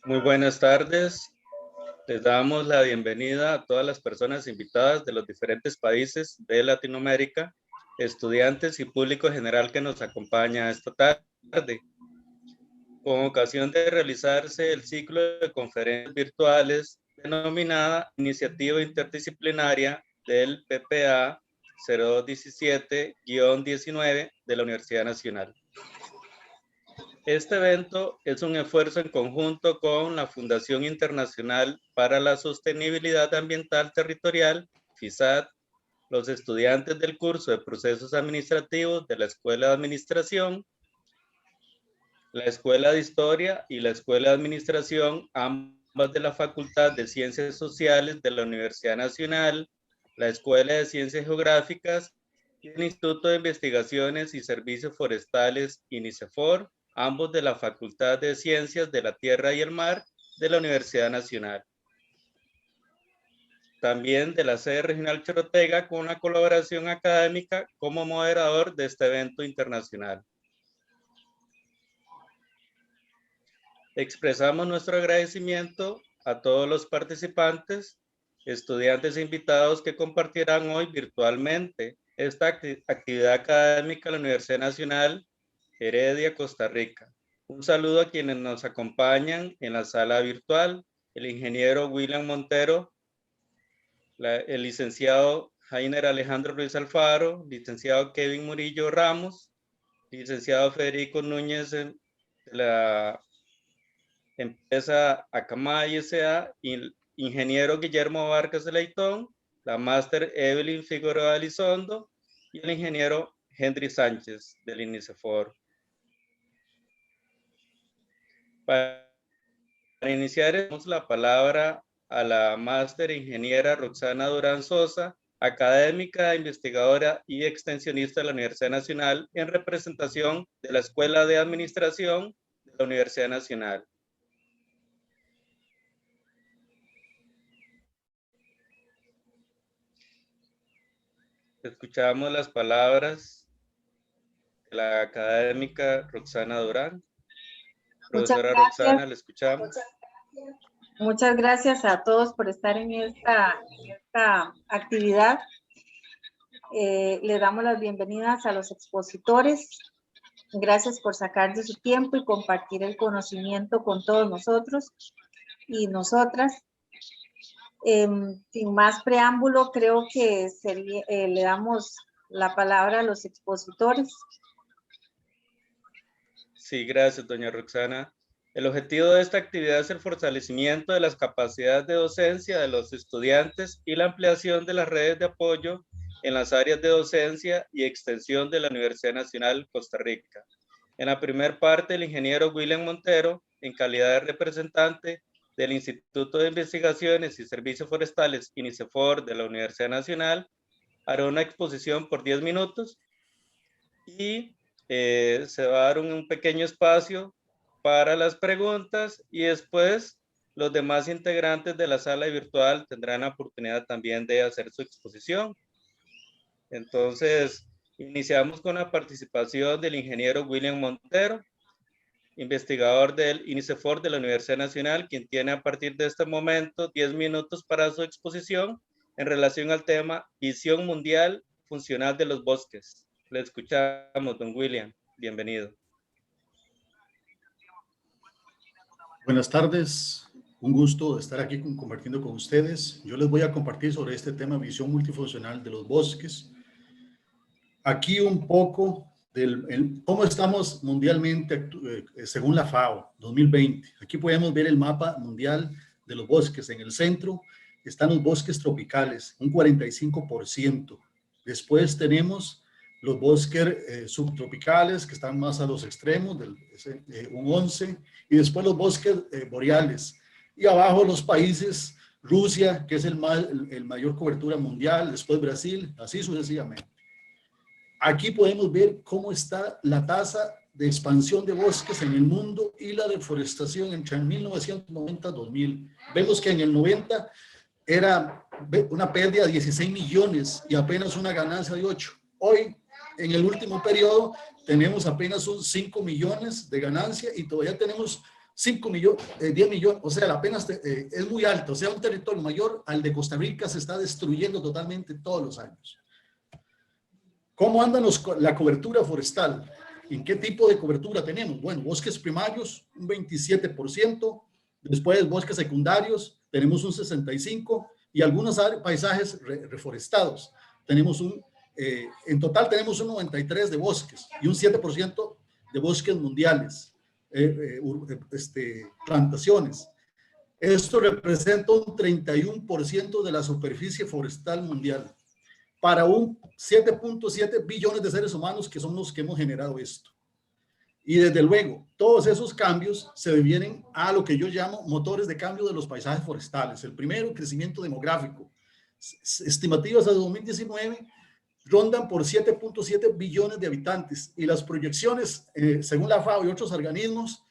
Muy buenas tardes. Les damos la bienvenida a todas las personas invitadas de los diferentes países de Latinoamérica, estudiantes y público general que nos acompaña esta tarde. Con ocasión de realizarse el ciclo de conferencias virtuales denominada Iniciativa Interdisciplinaria del PPA 0217-19 de la Universidad Nacional. Este evento es un esfuerzo en conjunto con la Fundación Internacional para la Sostenibilidad Ambiental Territorial, FISAT, los estudiantes del curso de Procesos Administrativos de la Escuela de Administración, la Escuela de Historia y la Escuela de Administración, ambas de la Facultad de Ciencias Sociales de la Universidad Nacional, la Escuela de Ciencias Geográficas y el Instituto de Investigaciones y Servicios Forestales, INICEFOR, ambos de la Facultad de Ciencias de la Tierra y el Mar de la Universidad Nacional. También de la sede regional Chorotega, con una colaboración académica como moderador de este evento internacional. Expresamos nuestro agradecimiento a todos los participantes, estudiantes e invitados que compartirán hoy virtualmente esta actividad académica en la Universidad Nacional Heredia, Costa Rica. Un saludo a quienes nos acompañan en la sala virtual, el ingeniero William Montero, el licenciado Jainer Alejandro Ruiz Alfaro, licenciado Kevin Murillo Ramos, licenciado Federico Núñez de la empresa Akamai S.A., ingeniero Guillermo Vargas de Leitón, la máster Evelyn Figueroa Elizondo y el ingeniero Henry Sánchez del INICEFOR. Para iniciar, damos la palabra a la máster ingeniera Roxana Durán Sosa, académica, investigadora y extensionista de la Universidad Nacional, en representación de la Escuela de Administración de la Universidad Nacional. Escuchamos las palabras de la académica Roxana Durán. Profesora Roxana, le escuchamos. Muchas gracias a todos por estar en esta actividad. Le damos las bienvenidas a los expositores. Gracias por sacar de su tiempo y compartir el conocimiento con todos nosotros y nosotras. Sin más preámbulo, creo que le damos la palabra a los expositores. Sí, gracias, doña Roxana. El objetivo de esta actividad es el fortalecimiento de las capacidades de docencia de los estudiantes y la ampliación de las redes de apoyo en las áreas de docencia y extensión de la Universidad Nacional Costa Rica. En la primera parte, el ingeniero William Montero, en calidad de representante del Instituto de Investigaciones y Servicios Forestales, INICEFOR, de la Universidad Nacional, hará una exposición por 10 minutos y se va a dar un pequeño espacio para las preguntas y después los demás integrantes de la sala virtual tendrán la oportunidad también de hacer su exposición. Entonces, iniciamos con la participación del ingeniero William Montero, investigador del INICEFOR de la Universidad Nacional, quien tiene a partir de este momento 10 minutos para su exposición en relación al tema Visión Mundial Funcional de los Bosques. Le escuchamos, don William. Bienvenido. Buenas tardes. Un gusto estar aquí compartiendo con ustedes. Yo les voy a compartir sobre este tema, visión multifuncional de los bosques. Aquí un poco cómo estamos mundialmente según la FAO 2020. Aquí podemos ver el mapa mundial de los bosques. En el centro están los bosques tropicales, un 45%. Después tenemos los bosques subtropicales, que están más a los extremos, un 11%, y después los bosques boreales. Y abajo los países, Rusia, que es el mayor cobertura mundial, después Brasil, así sucesivamente. Aquí podemos ver cómo está la tasa de expansión de bosques en el mundo y la deforestación entre 1990 y 2000. Vemos que en el 90 era una pérdida de 16 millones y apenas una ganancia de 8. Hoy, en el último periodo, tenemos apenas un 5 millones de ganancia y todavía tenemos 5 millones, 10 millones, o sea, la pena es muy alta, o sea, un territorio mayor al de Costa Rica se está destruyendo totalmente todos los años. ¿Cómo anda la cobertura forestal? ¿En qué tipo de cobertura tenemos? Bueno, bosques primarios, un 27%, después bosques secundarios, tenemos un 65%, y algunos paisajes reforestados. Tenemos en total tenemos un 93% de bosques y un 7% de bosques mundiales. Plantaciones. Esto representa un 31% de la superficie forestal mundial para un 7.7 billones de seres humanos que son los que hemos generado esto. Y desde luego, todos esos cambios se devienen a lo que yo llamo motores de cambio de los paisajes forestales. El primero, crecimiento demográfico. Estimativas de 2019 rondan por 7.7 billones de habitantes y las proyecciones, según la FAO y otros organismos,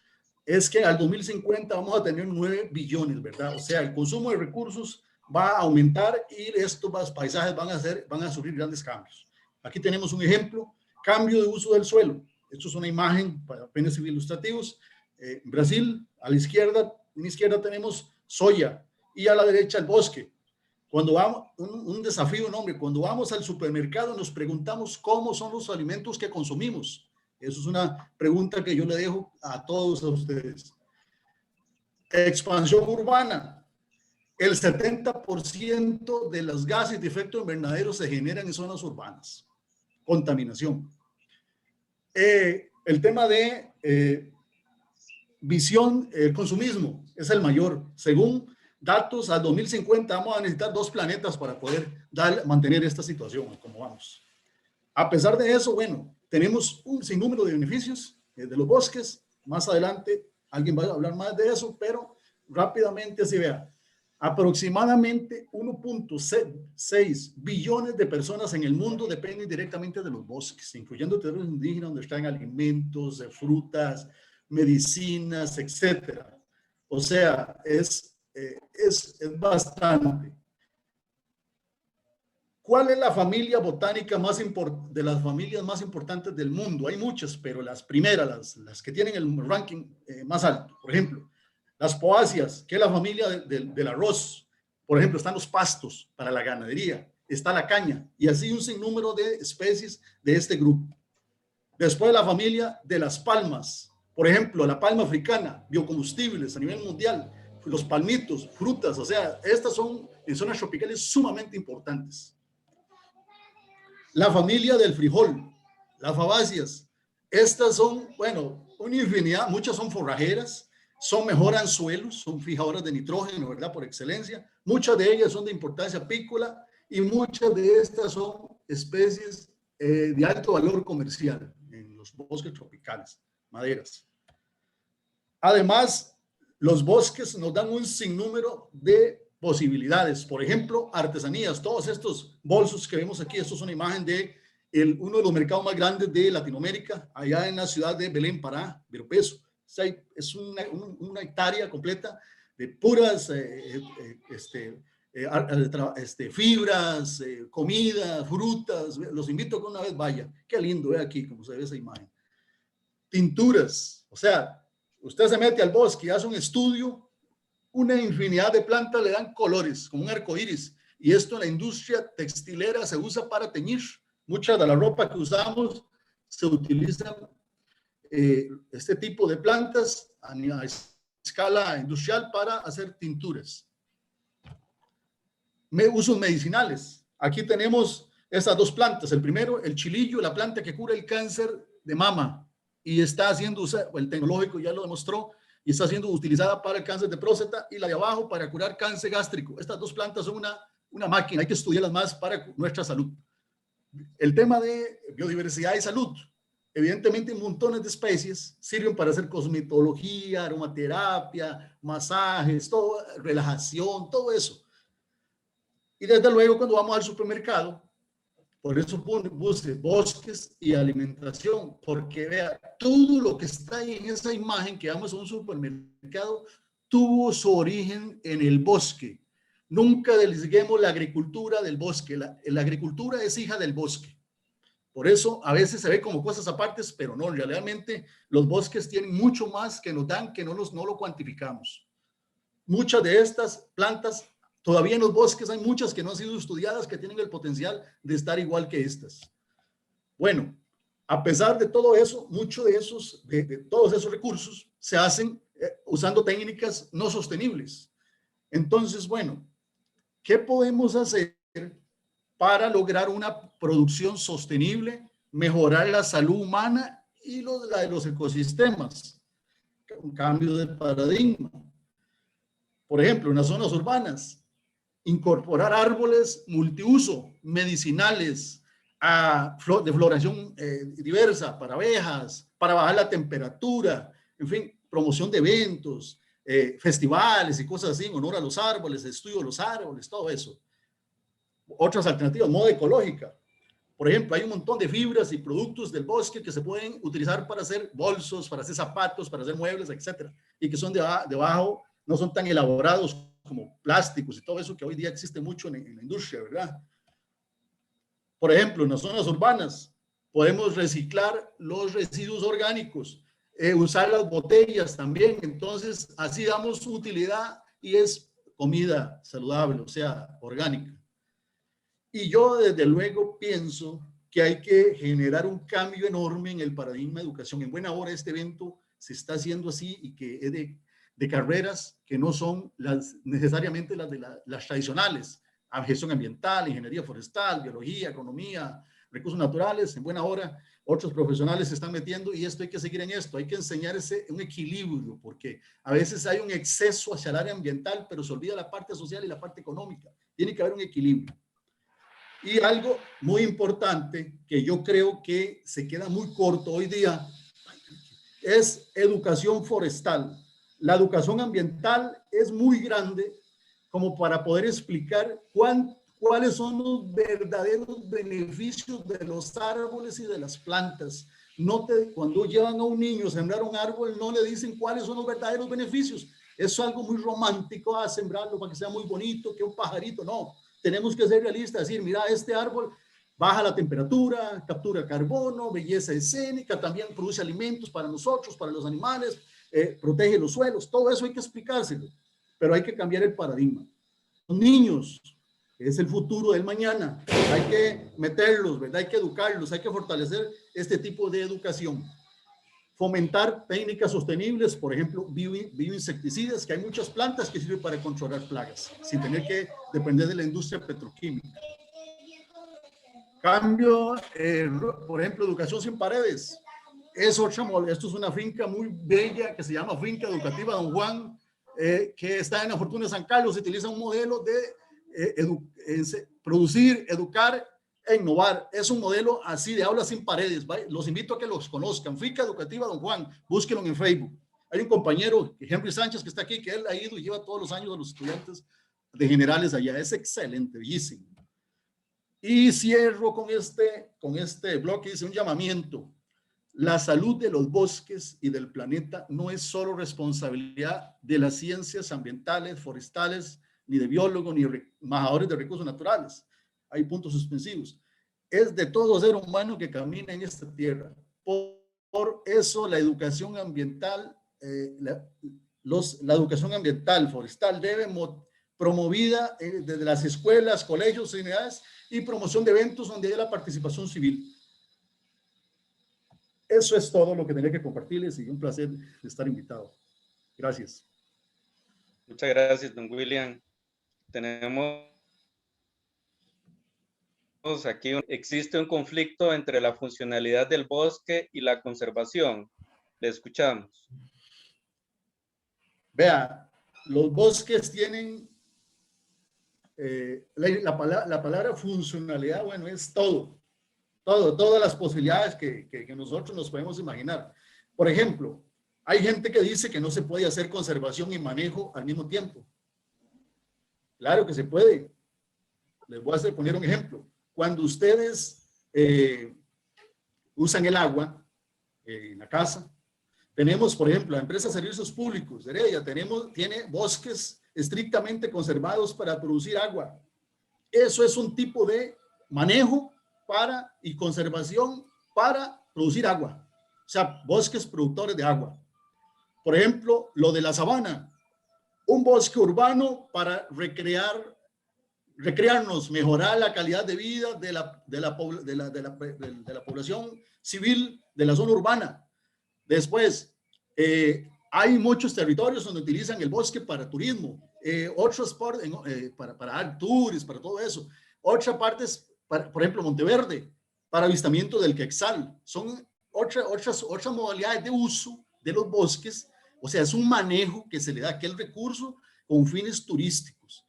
es que al 2050 vamos a tener 9 billones, ¿verdad? O sea, el consumo de recursos va a aumentar y estos paisajes van a sufrir grandes cambios. Aquí tenemos un ejemplo, cambio de uso del suelo. Esto es una imagen para fines ilustrativos. Brasil, a la izquierda, en la izquierda tenemos soya y a la derecha el bosque. Cuando vamos, un desafío enorme, cuando vamos al supermercado nos preguntamos cómo son los alimentos que consumimos. Eso es una pregunta que yo le dejo a todos ustedes. Expansión urbana. El 70% de los gases de efecto invernadero se generan en zonas urbanas. Contaminación. El tema de visión, el consumismo es el mayor. Según datos, al 2050 vamos a necesitar 2 planetas para poder mantener esta situación como vamos. A pesar de eso, bueno, tenemos un sinnúmero de beneficios de los bosques. Más adelante alguien va a hablar más de eso, pero rápidamente así vea. Aproximadamente 1.6 billones de personas en el mundo dependen directamente de los bosques, incluyendo territorios indígenas donde están alimentos, frutas, medicinas, etcétera. O sea, es bastante. ¿Cuál es la familia botánica de las familias más importantes del mundo? Hay muchas, pero las primeras, las que tienen el ranking más alto. Por ejemplo, las poáceas, que es la familia del arroz. Por ejemplo, están los pastos para la ganadería, está la caña y así un sinnúmero de especies de este grupo. Después la familia de las palmas. Por ejemplo, la palma africana, biocombustibles a nivel mundial, los palmitos, frutas, o sea, estas son en zonas tropicales sumamente importantes. La familia del frijol, las fabáceas, estas son, bueno, una infinidad, muchas son forrajeras, mejoran suelos, son fijadoras de nitrógeno, ¿verdad? Por excelencia. Muchas de ellas son de importancia apícola y muchas de estas son especies de alto valor comercial en los bosques tropicales, maderas. Además, los bosques nos dan un sinnúmero de posibilidades. Por ejemplo, artesanías. Todos estos bolsos que vemos aquí, esto es una imagen de uno de los mercados más grandes de Latinoamérica, allá en la ciudad de Belén, Pará, Viropeso. Es una hectárea completa de puras fibras, comida, frutas. Los invito a que una vez vaya. Qué lindo, ve aquí como se ve esa imagen. Tinturas, o sea, usted se mete al bosque y hace un estudio, una infinidad de plantas le dan colores, como un arco iris, y esto en la industria textilera se usa para teñir. Mucha de la ropa que usamos se utiliza este tipo de plantas a escala industrial para hacer tinturas. Usos medicinales. Aquí tenemos esas 2 plantas. El primero, el chilillo, la planta que cura el cáncer de mama y está siendo usada, el tecnológico ya lo demostró, y está siendo utilizada para el cáncer de próstata, y la de abajo para curar cáncer gástrico. Estas 2 plantas son una máquina, hay que estudiarlas más para nuestra salud. El tema de biodiversidad y salud. Evidentemente, montones de especies sirven para hacer cosmetología, aromaterapia, masajes, todo, relajación, todo eso. Y desde luego, cuando vamos al supermercado, por eso busque bosques y alimentación, porque vea, todo lo que está ahí en esa imagen que vamos a un supermercado tuvo su origen en el bosque. Nunca desliguemos la agricultura del bosque. La agricultura es hija del bosque. Por eso a veces se ve como cosas apartes, pero no, realmente los bosques tienen mucho más que nos dan, que no lo cuantificamos. Muchas de estas plantas, todavía en los bosques hay muchas que no han sido estudiadas, que tienen el potencial de estar igual que estas. Bueno, a pesar de todo eso, muchos de todos esos recursos se hacen usando técnicas no sostenibles. Entonces, bueno, ¿qué podemos hacer para lograr una producción sostenible, mejorar la salud humana y la de los ecosistemas? Un cambio de paradigma. Por ejemplo, en las zonas urbanas, incorporar árboles multiuso, medicinales, de floración diversa, para abejas, para bajar la temperatura, en fin, promoción de eventos, festivales y cosas así en honor a los árboles, estudio de los árboles, todo eso. Otras alternativas, moda ecológica. Por ejemplo, hay un montón de fibras y productos del bosque que se pueden utilizar para hacer bolsos, para hacer zapatos, para hacer muebles, etcétera, y que son de bajo, no son tan elaborados como plásticos y todo eso que hoy día existe mucho en la industria, ¿verdad? Por ejemplo, en las zonas urbanas podemos reciclar los residuos orgánicos, usar las botellas también, entonces así damos utilidad y es comida saludable, o sea, orgánica. Y yo desde luego pienso que hay que generar un cambio enorme en el paradigma de educación. En buena hora este evento se está haciendo así y que es de carreras que no son necesariamente las tradicionales, gestión ambiental, ingeniería forestal, biología, economía, recursos naturales. En buena hora otros profesionales se están metiendo y esto hay que seguir en esto, hay que enseñar un equilibrio, porque a veces hay un exceso hacia el área ambiental, pero se olvida la parte social y la parte económica. Tiene que haber un equilibrio. Y algo muy importante que yo creo que se queda muy corto hoy día es educación forestal. La educación ambiental es muy grande como para poder explicar cuáles son los verdaderos beneficios de los árboles y de las plantas. Cuando llevan a un niño a sembrar un árbol, no le dicen cuáles son los verdaderos beneficios. Es algo muy romántico, sembrarlo para que sea muy bonito, que un pajarito. No, tenemos que ser realistas, decir, mira, este árbol baja la temperatura, captura carbono, belleza escénica, también produce alimentos para nosotros, para los animales, protege los suelos, todo eso hay que explicárselo, pero hay que cambiar el paradigma. Los niños, es el futuro del mañana, hay que meterlos, ¿verdad? Hay que educarlos, hay que fortalecer este tipo de educación. Fomentar técnicas sostenibles, por ejemplo, bioinsecticidas, que hay muchas plantas que sirven para controlar plagas, sin tener que depender de la industria petroquímica. Cambio, por ejemplo, educación sin paredes. Esto es una finca muy bella que se llama Finca Educativa Don Juan, que está en la Fortuna de San Carlos. Se utiliza un modelo de producir, educar e innovar. Es un modelo así de aula sin paredes. ¿Vale? Los invito a que los conozcan. Finca Educativa Don Juan, búsquenlo en Facebook. Hay un compañero, Henry Sánchez, que está aquí, que él ha ido y lleva todos los años a los estudiantes de generales allá. Es excelente, bellísimo. Y cierro con este bloque, dice un llamamiento. La salud de los bosques y del planeta no es solo responsabilidad de las ciencias ambientales, forestales, ni de biólogos, ni manejadores de recursos naturales. Hay puntos suspensivos. Es de todo ser humano que camina en esta tierra. Por eso la educación ambiental, la educación ambiental, forestal, debe promovida desde las escuelas, colegios, unidades y promoción de eventos donde haya la participación civil. Eso es todo lo que tenía que compartirles y un placer estar invitado. Gracias. Muchas gracias, don William. Tenemos aquí, existe un conflicto entre la funcionalidad del bosque y la conservación. Le escuchamos. Vea, los bosques tienen la palabra funcionalidad, bueno, es todas las posibilidades que nosotros nos podemos imaginar. Por ejemplo, hay gente que dice que no se puede hacer conservación y manejo al mismo tiempo. Claro que se puede. Les voy a poner un ejemplo. Cuando ustedes usan el agua en la casa, tenemos, por ejemplo, la empresa de servicios públicos de Heredia, tiene bosques estrictamente conservados para producir agua. Eso es un tipo de manejo y conservación para producir agua. O sea, bosques productores de agua. Por ejemplo, lo de la sabana, un bosque urbano para recrearnos, mejorar la calidad de vida de la población civil de la zona urbana. Después, hay muchos territorios donde utilizan el bosque para turismo, otros para dar tours, para todo eso. Otras partes, por ejemplo, Monteverde, para avistamiento del quetzal. Son otras modalidades de uso de los bosques. O sea, es un manejo que se le da a aquel recurso con fines turísticos.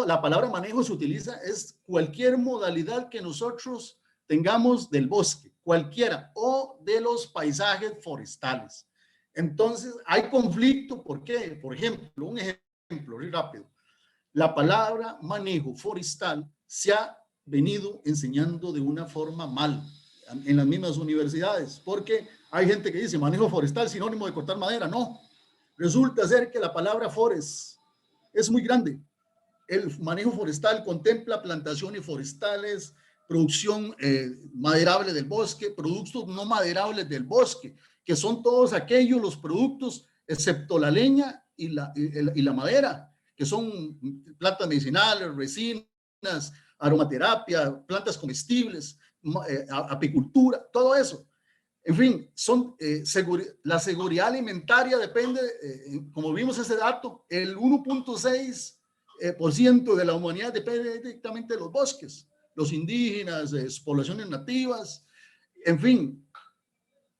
La palabra manejo se utiliza, es cualquier modalidad que nosotros tengamos del bosque, cualquiera, o de los paisajes forestales. Entonces, hay conflicto. ¿Por qué? Por ejemplo, un ejemplo muy rápido. La palabra manejo forestal se ha venido enseñando de una forma mal en las mismas universidades, porque hay gente que dice manejo forestal sinónimo de cortar madera. No, resulta ser que la palabra forest es muy grande. El manejo forestal contempla plantaciones forestales, producción maderable del bosque, productos no maderables del bosque, que son todos aquellos los productos, excepto la leña y la madera, que son plantas medicinales, resinas, aromaterapia, plantas comestibles, apicultura, todo eso. En fin, la seguridad alimentaria depende, como vimos ese dato, el 1.6% de la humanidad depende directamente de los bosques, los indígenas, poblaciones nativas, en fin,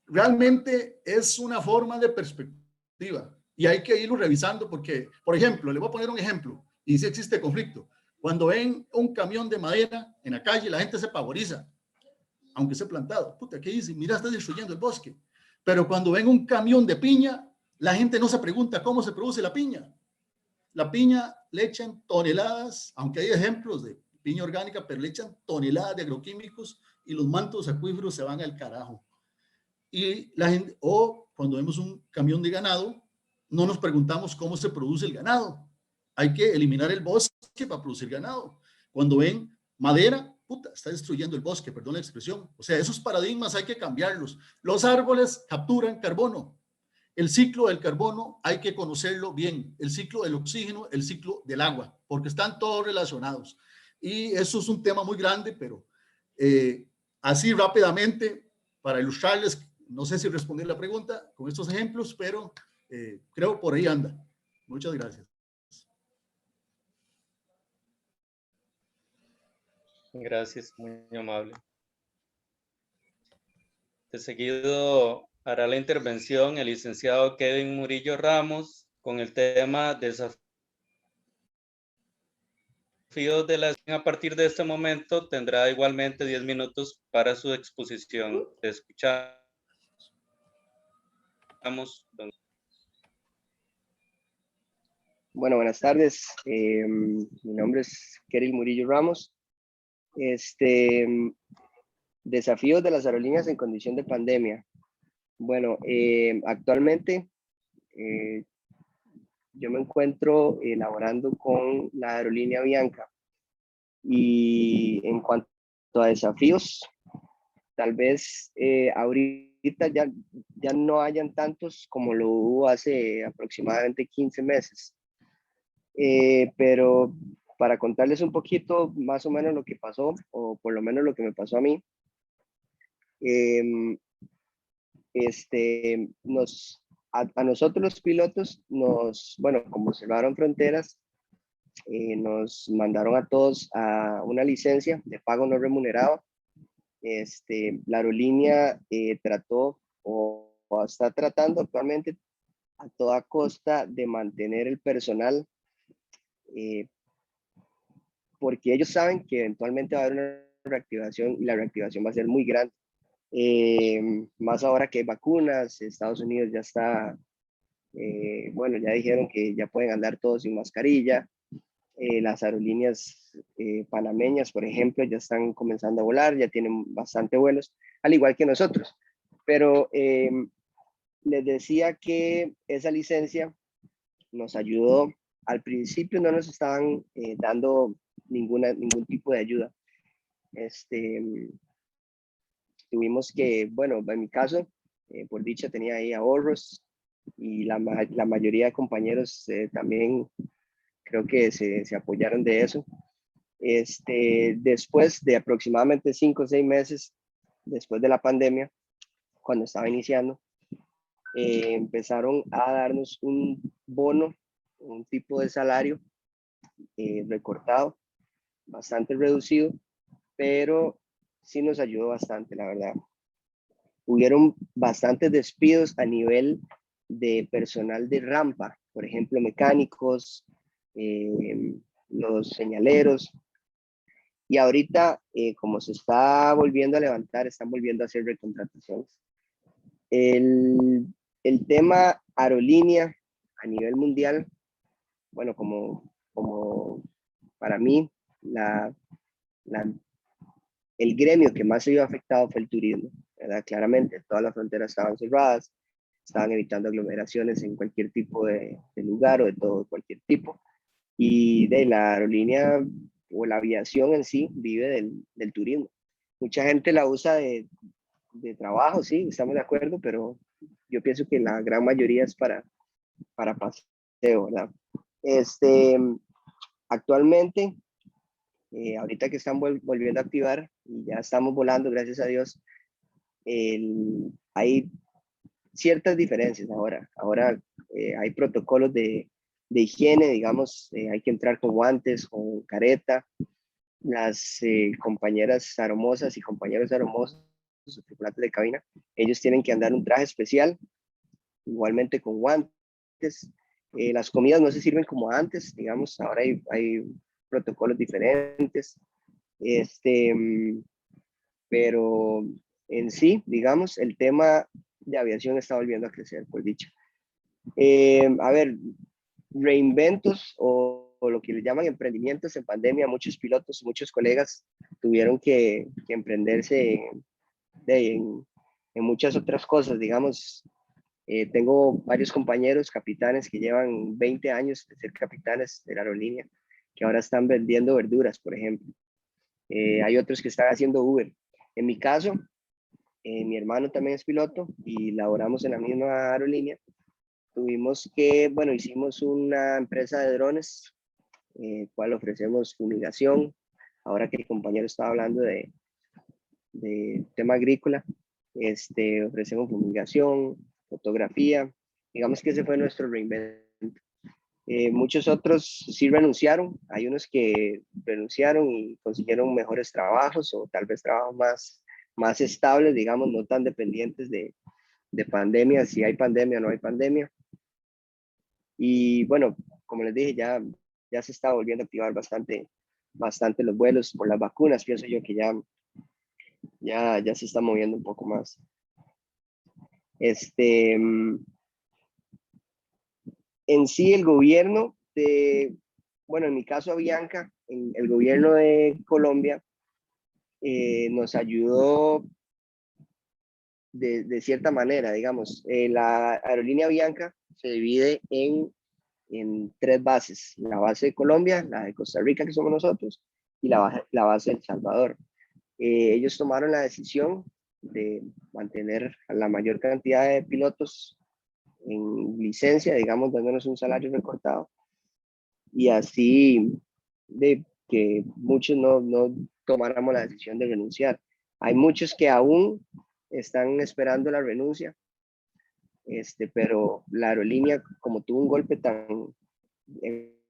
realmente es una forma de perspectiva y hay que irlo revisando porque, por ejemplo, le voy a poner un ejemplo y si existe conflicto. Cuando ven un camión de madera en la calle, la gente se pavoriza, aunque sea plantado. Puta, ¿qué dice? Mira, está destruyendo el bosque. Pero cuando ven un camión de piña, la gente no se pregunta cómo se produce la piña. La piña le echan toneladas, aunque hay ejemplos de piña orgánica, pero le echan toneladas de agroquímicos y los mantos acuíferos se van al carajo. Y la gente, o cuando vemos un camión de ganado, no nos preguntamos cómo se produce el ganado. Hay que eliminar el bosque para producir ganado. Cuando ven madera, puta, está destruyendo el bosque, perdón la expresión. O sea, esos paradigmas hay que cambiarlos. Los árboles capturan carbono. El ciclo del carbono hay que conocerlo bien. El ciclo del oxígeno, el ciclo del agua, porque están todos relacionados. Y eso es un tema muy grande, pero así rápidamente, para ilustrarles, no sé si responder la pregunta con estos ejemplos, pero creo por ahí anda. Muchas gracias. Gracias, muy amable. De seguido hará la intervención el licenciado Kevin Murillo Ramos con el tema desafíos de la... A partir de este momento tendrá igualmente 10 minutos para su exposición. Te escuchamos. Bueno, buenas tardes. Mi nombre es Kevin Murillo Ramos. Desafíos de las aerolíneas en condición de pandemia. Bueno, actualmente yo me encuentro laborando con la aerolínea Avianca y en cuanto a desafíos, tal vez ahorita ya no hayan tantos como lo hubo hace aproximadamente 15 meses. Pero para contarles un poquito más o menos lo que pasó, o por lo menos lo que me pasó a mí, a nosotros los pilotos bueno, como cerraron fronteras, nos mandaron a todos a una licencia de pago no remunerado. La aerolínea trató o está tratando actualmente a toda costa de mantener el personal, porque ellos saben que eventualmente va a haber una reactivación y la reactivación va a ser muy grande. Más ahora que hay vacunas, Estados Unidos ya está, bueno, ya dijeron que ya pueden andar todos sin mascarilla. Las aerolíneas panameñas, por ejemplo, ya están comenzando a volar, ya tienen bastante vuelos, al igual que nosotros. Pero les decía que esa licencia nos ayudó. Al principio no nos estaban dando ningún tipo de ayuda. Tuvimos que, bueno, en mi caso, por dicha tenía ahí ahorros y la mayoría de compañeros también creo que se apoyaron de eso. Después de aproximadamente 5 o 6 meses, después de la pandemia, cuando estaba iniciando, empezaron a darnos un bono, un tipo de salario recortado, bastante reducido, pero sí nos ayudó bastante, la verdad. Hubieron bastantes despidos a nivel de personal de rampa, por ejemplo, mecánicos, los señaleros. Y ahorita, como se está volviendo a levantar, están volviendo a hacer recontrataciones. El tema aerolínea a nivel mundial, bueno, como para mí, el gremio que más se vio afectado fue el turismo, ¿verdad? Claramente, todas las fronteras estaban cerradas, estaban evitando aglomeraciones en cualquier tipo de lugar o de todo, cualquier tipo. Y de la aerolínea o la aviación en sí vive del turismo. Mucha gente la usa de trabajo, sí, estamos de acuerdo, pero yo pienso que la gran mayoría es para paseo, ¿verdad? Actualmente, ahorita que están volviendo a activar y ya estamos volando, gracias a Dios, hay ciertas diferencias ahora. Ahora hay protocolos de higiene, digamos, hay que entrar con guantes, con careta. Las compañeras aromosas y compañeros aromosos, los tripulantes de cabina, ellos tienen que andar un traje especial, igualmente con guantes. Las comidas no se sirven como antes, digamos, ahora hay protocolos diferentes. Pero en sí, digamos, el tema de aviación está volviendo a crecer, por dicho. A ver, reinventos o lo que le llaman emprendimientos en pandemia, muchos pilotos, muchos colegas tuvieron que emprenderse en muchas otras cosas, digamos. Tengo varios compañeros capitanes que llevan 20 años de ser capitanes de la aerolínea, que ahora están vendiendo verduras, por ejemplo. Hay otros que están haciendo Uber. En mi caso, mi hermano también es piloto y laboramos en la misma aerolínea. Tuvimos que, bueno, hicimos una empresa de drones, cual ofrecemos fumigación. Ahora que el compañero estaba hablando de tema agrícola, ofrecemos fumigación, fotografía. Digamos que ese fue nuestro reinvento. Muchos otros sí renunciaron. Hay unos que renunciaron y consiguieron mejores trabajos o tal vez trabajos más estables, digamos, no tan dependientes de pandemia, si hay pandemia o no hay pandemia. Y bueno, como les dije, ya se está volviendo a activar bastante los vuelos por las vacunas. Pienso yo que ya se está moviendo un poco más. En sí, el gobierno bueno, en mi caso, Avianca, el gobierno de Colombia nos ayudó de cierta manera, digamos. La aerolínea Avianca se divide en 3 bases: la base de Colombia, la de Costa Rica, que somos nosotros, y la base de El Salvador. Ellos tomaron la decisión de mantener a la mayor cantidad de pilotos en licencia, digamos, dándonos un salario recortado, y así de que muchos no tomáramos la decisión de renunciar. Hay muchos que aún están esperando la renuncia, pero la aerolínea, como tuvo un golpe tan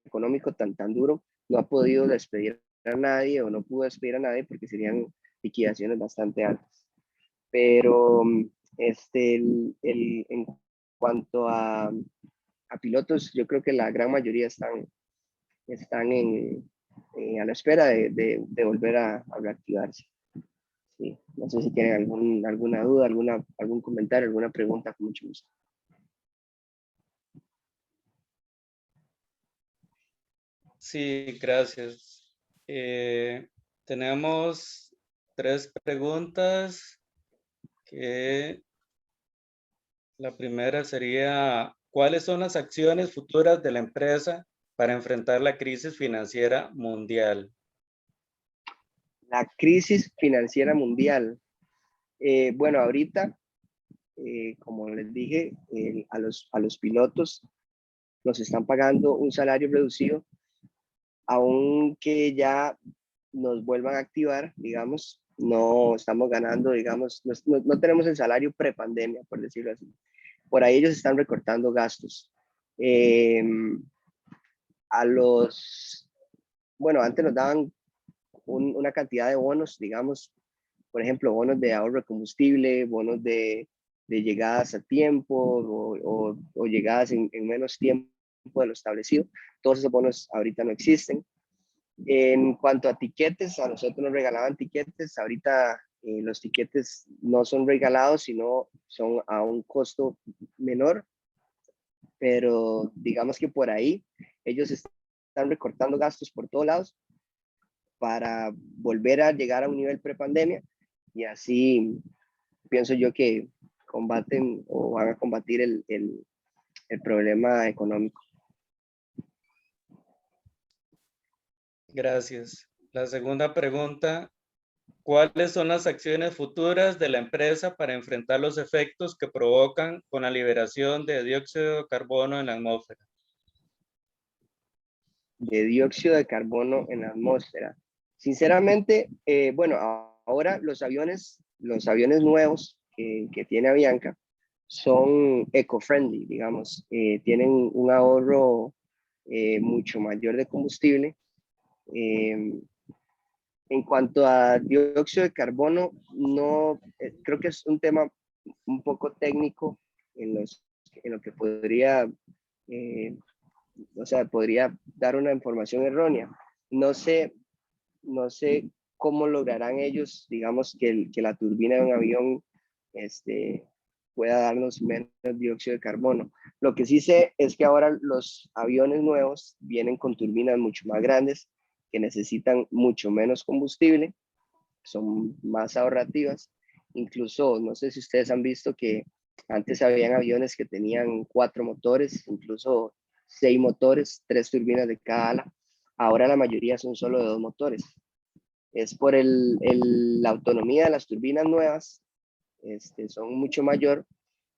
económico tan duro, no ha podido despedir a nadie o no pudo despedir a nadie porque serían liquidaciones bastante altas. Pero en cuanto a pilotos, yo creo que la gran mayoría están a la espera de volver a reactivarse. Sí. No sé si tienen alguna duda, algún comentario, alguna pregunta, con mucho gusto. Sí, gracias. Tenemos 3 preguntas. La primera sería, ¿cuáles son las acciones futuras de la empresa para enfrentar la crisis financiera mundial? La crisis financiera mundial. Bueno, ahorita, como les dije, a los pilotos nos están pagando un salario reducido, aunque ya nos vuelvan a activar, digamos, no estamos ganando, digamos, no tenemos el salario prepandemia, por decirlo así. Por ahí ellos están recortando gastos. Bueno, antes nos daban una cantidad de bonos, digamos, por ejemplo, bonos de ahorro de combustible, bonos de llegadas a tiempo o llegadas en menos tiempo de lo establecido. Todos esos bonos ahorita no existen. En cuanto a tiquetes, a nosotros nos regalaban tiquetes. Ahorita los tiquetes no son regalados, sino son a un costo menor. Pero digamos que por ahí ellos están recortando gastos por todos lados para volver a llegar a un nivel prepandemia, y así pienso yo que combaten o van a combatir el problema económico. Gracias. La segunda pregunta, ¿cuáles son las acciones futuras de la empresa para enfrentar los efectos que provocan con la liberación de dióxido de carbono en la atmósfera? De dióxido de carbono en la atmósfera. Sinceramente, bueno, ahora los aviones nuevos que tiene Avianca son eco-friendly, digamos, tienen un ahorro mucho mayor de combustible. En cuanto a dióxido de carbono, no, creo que es un tema un poco técnico en lo que podría, o sea, podría dar una información errónea. No sé cómo lograrán ellos, digamos, que la turbina de un avión pueda darnos menos dióxido de carbono. Lo que sí sé es que ahora los aviones nuevos vienen con turbinas mucho más grandes, que necesitan mucho menos combustible, son más ahorrativas. Incluso, no sé si ustedes han visto que antes habían aviones que tenían 4 motores, incluso 6 motores, 3 turbinas de cada ala. Ahora la mayoría son solo de 2 motores. Es por la autonomía de las turbinas nuevas, son mucho mayor,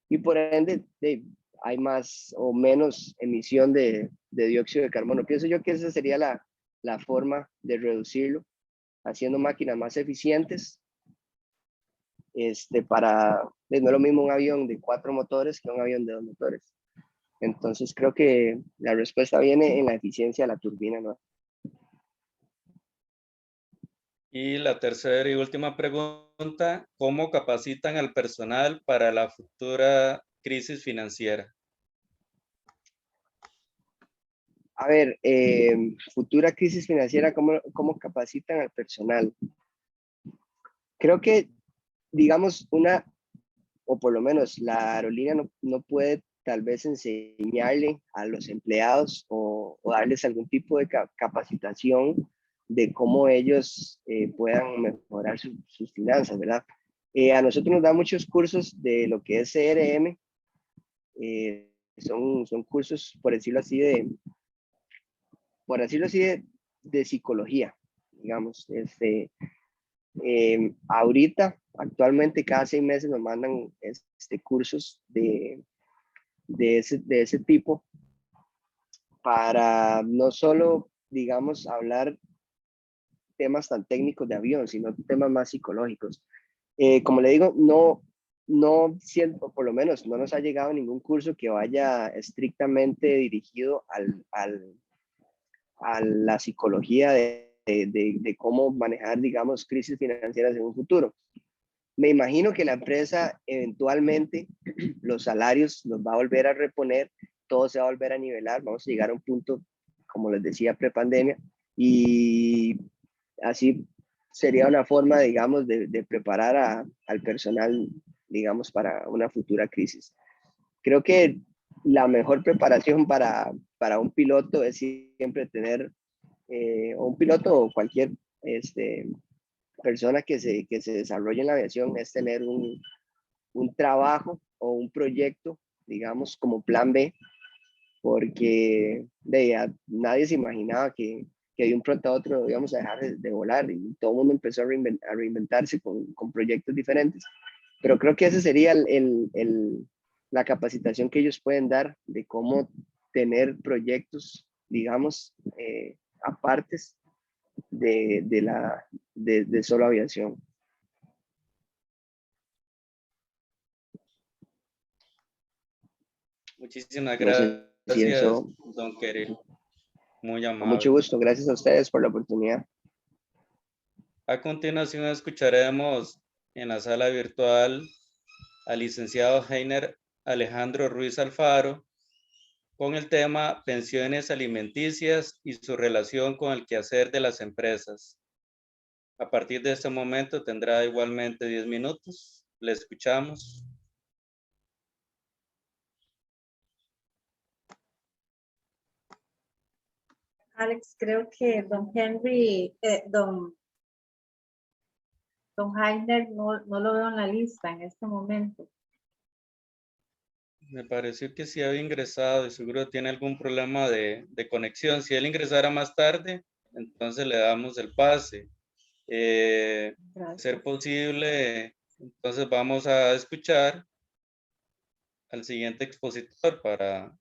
y por ende hay más o menos emisión de dióxido de carbono. Pienso yo que esa sería la forma de reducirlo, haciendo máquinas más eficientes, no es lo mismo un avión de 4 motores que un avión de 2 motores. Entonces creo que la respuesta viene en la eficiencia de la turbina, ¿no? Y la tercera y última pregunta, ¿cómo capacitan al personal para la futura crisis financiera? A ver, futura crisis financiera, ¿cómo capacitan al personal? Creo que, digamos, o por lo menos la aerolínea no puede tal vez enseñarle a los empleados o darles algún tipo de capacitación de cómo ellos puedan mejorar sus finanzas, ¿verdad? A nosotros nos dan muchos cursos de lo que es CRM, son cursos, por decirlo así, de psicología, digamos. Ahorita, actualmente, cada 6 meses nos mandan cursos de ese tipo, para no solo, digamos, hablar temas tan técnicos de avión, sino temas más psicológicos. Como le digo, no siento, por lo menos no nos ha llegado ningún curso que vaya estrictamente dirigido a la psicología de cómo manejar, digamos, crisis financieras en un futuro. Me imagino que la empresa eventualmente los salarios los va a volver a reponer, todo se va a volver a nivelar, vamos a llegar a un punto, como les decía, prepandemia, y así sería una forma, digamos, de preparar al personal, digamos, para una futura crisis. Creo que la mejor preparación para un piloto es siempre tener, o un piloto o cualquier persona que se desarrolle en la aviación, es tener un trabajo o un proyecto, digamos, como plan B, porque nadie se imaginaba que que de un pronto a otro íbamos a dejar de volar y todo el mundo empezó a reinventarse con proyectos diferentes. Pero creo que esa sería la capacitación que ellos pueden dar de cómo tener proyectos, digamos, apartes de solo aviación. Muchísimas No sé si gracias, eso, don Kerry. Muy con mucho amable. gusto, gracias a ustedes por la oportunidad. A continuación escucharemos en la sala virtual al licenciado Heiner Alejandro Ruiz Alfaro con el tema pensiones alimenticias y su relación con el quehacer de las empresas. A partir de este momento tendrá igualmente 10 minutos. Le escuchamos. Alex, creo que don Henry, don Heiner no lo veo en la lista en este momento. Me pareció que sí había ingresado y seguro tiene algún problema de conexión. Si él ingresara más tarde, entonces le damos el pase. Gracias. Ser posible, entonces vamos a escuchar al siguiente expositor para,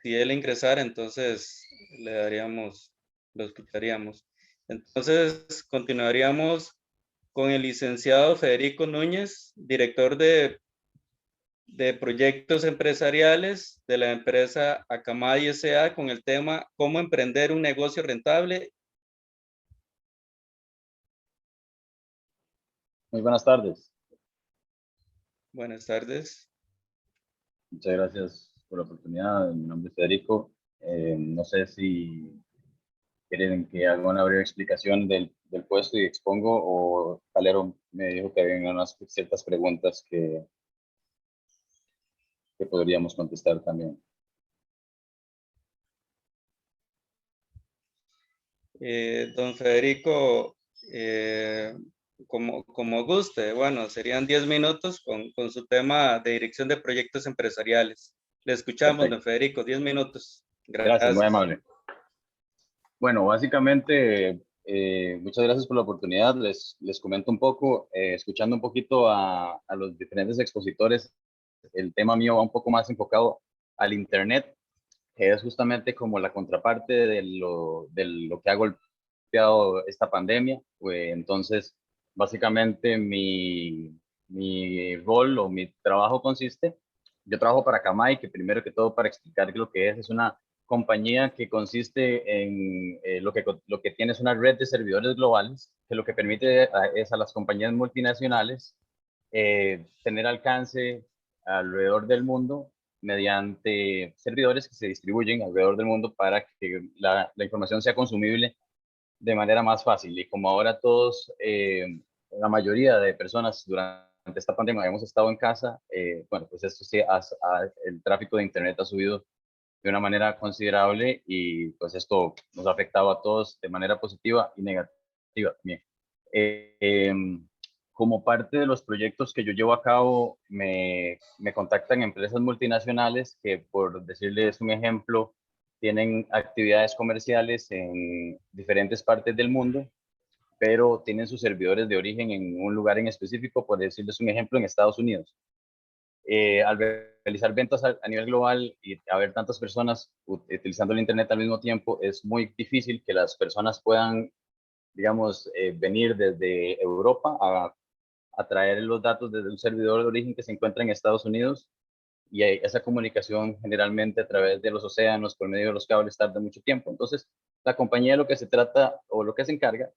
si él ingresara, entonces le daríamos, lo escucharíamos. Entonces continuaríamos con el licenciado Federico Núñez, director de proyectos empresariales de la empresa Akamai S.A. con el tema ¿Cómo emprender un negocio rentable? Muy buenas tardes. Buenas tardes. Muchas gracias por la oportunidad. Mi nombre es Federico. No sé si quieren que haga una breve explicación del puesto y expongo, o Calero me dijo que había unas ciertas preguntas que podríamos contestar también. Don Federico, como guste, bueno, serían 10 minutos con su tema de dirección de proyectos empresariales. Le escuchamos, Perfecto. don Federico, 10 minutos. Gracias, muy amable. Bueno, básicamente, muchas gracias por la oportunidad. Les comento un poco, escuchando un poquito a los diferentes expositores, el tema mío va un poco más enfocado al Internet, que es justamente como la contraparte de lo que ha golpeado esta pandemia. Entonces, básicamente mi rol o mi trabajo consiste, yo trabajo para Akamai, que primero que todo, para explicar lo que es una compañía que consiste en lo que tiene es una red de servidores globales, que lo que permite es a las compañías multinacionales tener alcance alrededor del mundo mediante servidores que se distribuyen alrededor del mundo para que la información sea consumible de manera más fácil. Y como ahora todos, la mayoría de personas durante esta pandemia hemos estado en casa, bueno, pues esto sí, el tráfico de Internet ha subido de una manera considerable y pues esto nos ha afectado a todos de manera positiva y negativa también. Como parte de los proyectos que yo llevo a cabo, me contactan empresas multinacionales que, por decirles un ejemplo, tienen actividades comerciales en diferentes partes del mundo, pero tienen sus servidores de origen en un lugar en específico, por decirles un ejemplo, en Estados Unidos. Al realizar ventas a nivel global y haber tantas personas utilizando el Internet al mismo tiempo, es muy difícil que las personas puedan, digamos, venir desde Europa a traer los datos desde un servidor de origen que se encuentra en Estados Unidos, y esa comunicación generalmente a través de los océanos por medio de los cables tarda mucho tiempo. Entonces, la compañía lo que se trata o lo que se encarga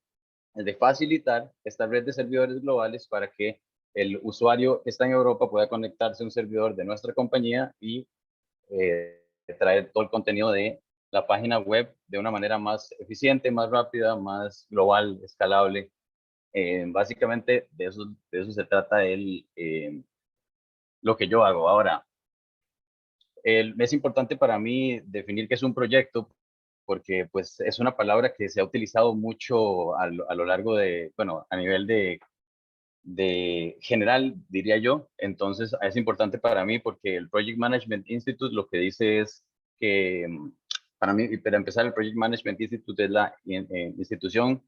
es de facilitar esta red de servidores globales para que el usuario que está en Europa pueda conectarse a un servidor de nuestra compañía y traer todo el contenido de la página web de una manera más eficiente, más rápida, más global, escalable. Básicamente de eso se trata lo que yo hago. Ahora, es importante para mí definir qué es un proyecto, porque pues es una palabra que se ha utilizado mucho a lo largo de, bueno, a nivel de general, diría yo. Entonces es importante para mí porque el Project Management Institute lo que dice es que para mí, para empezar, el Project Management Institute es la institución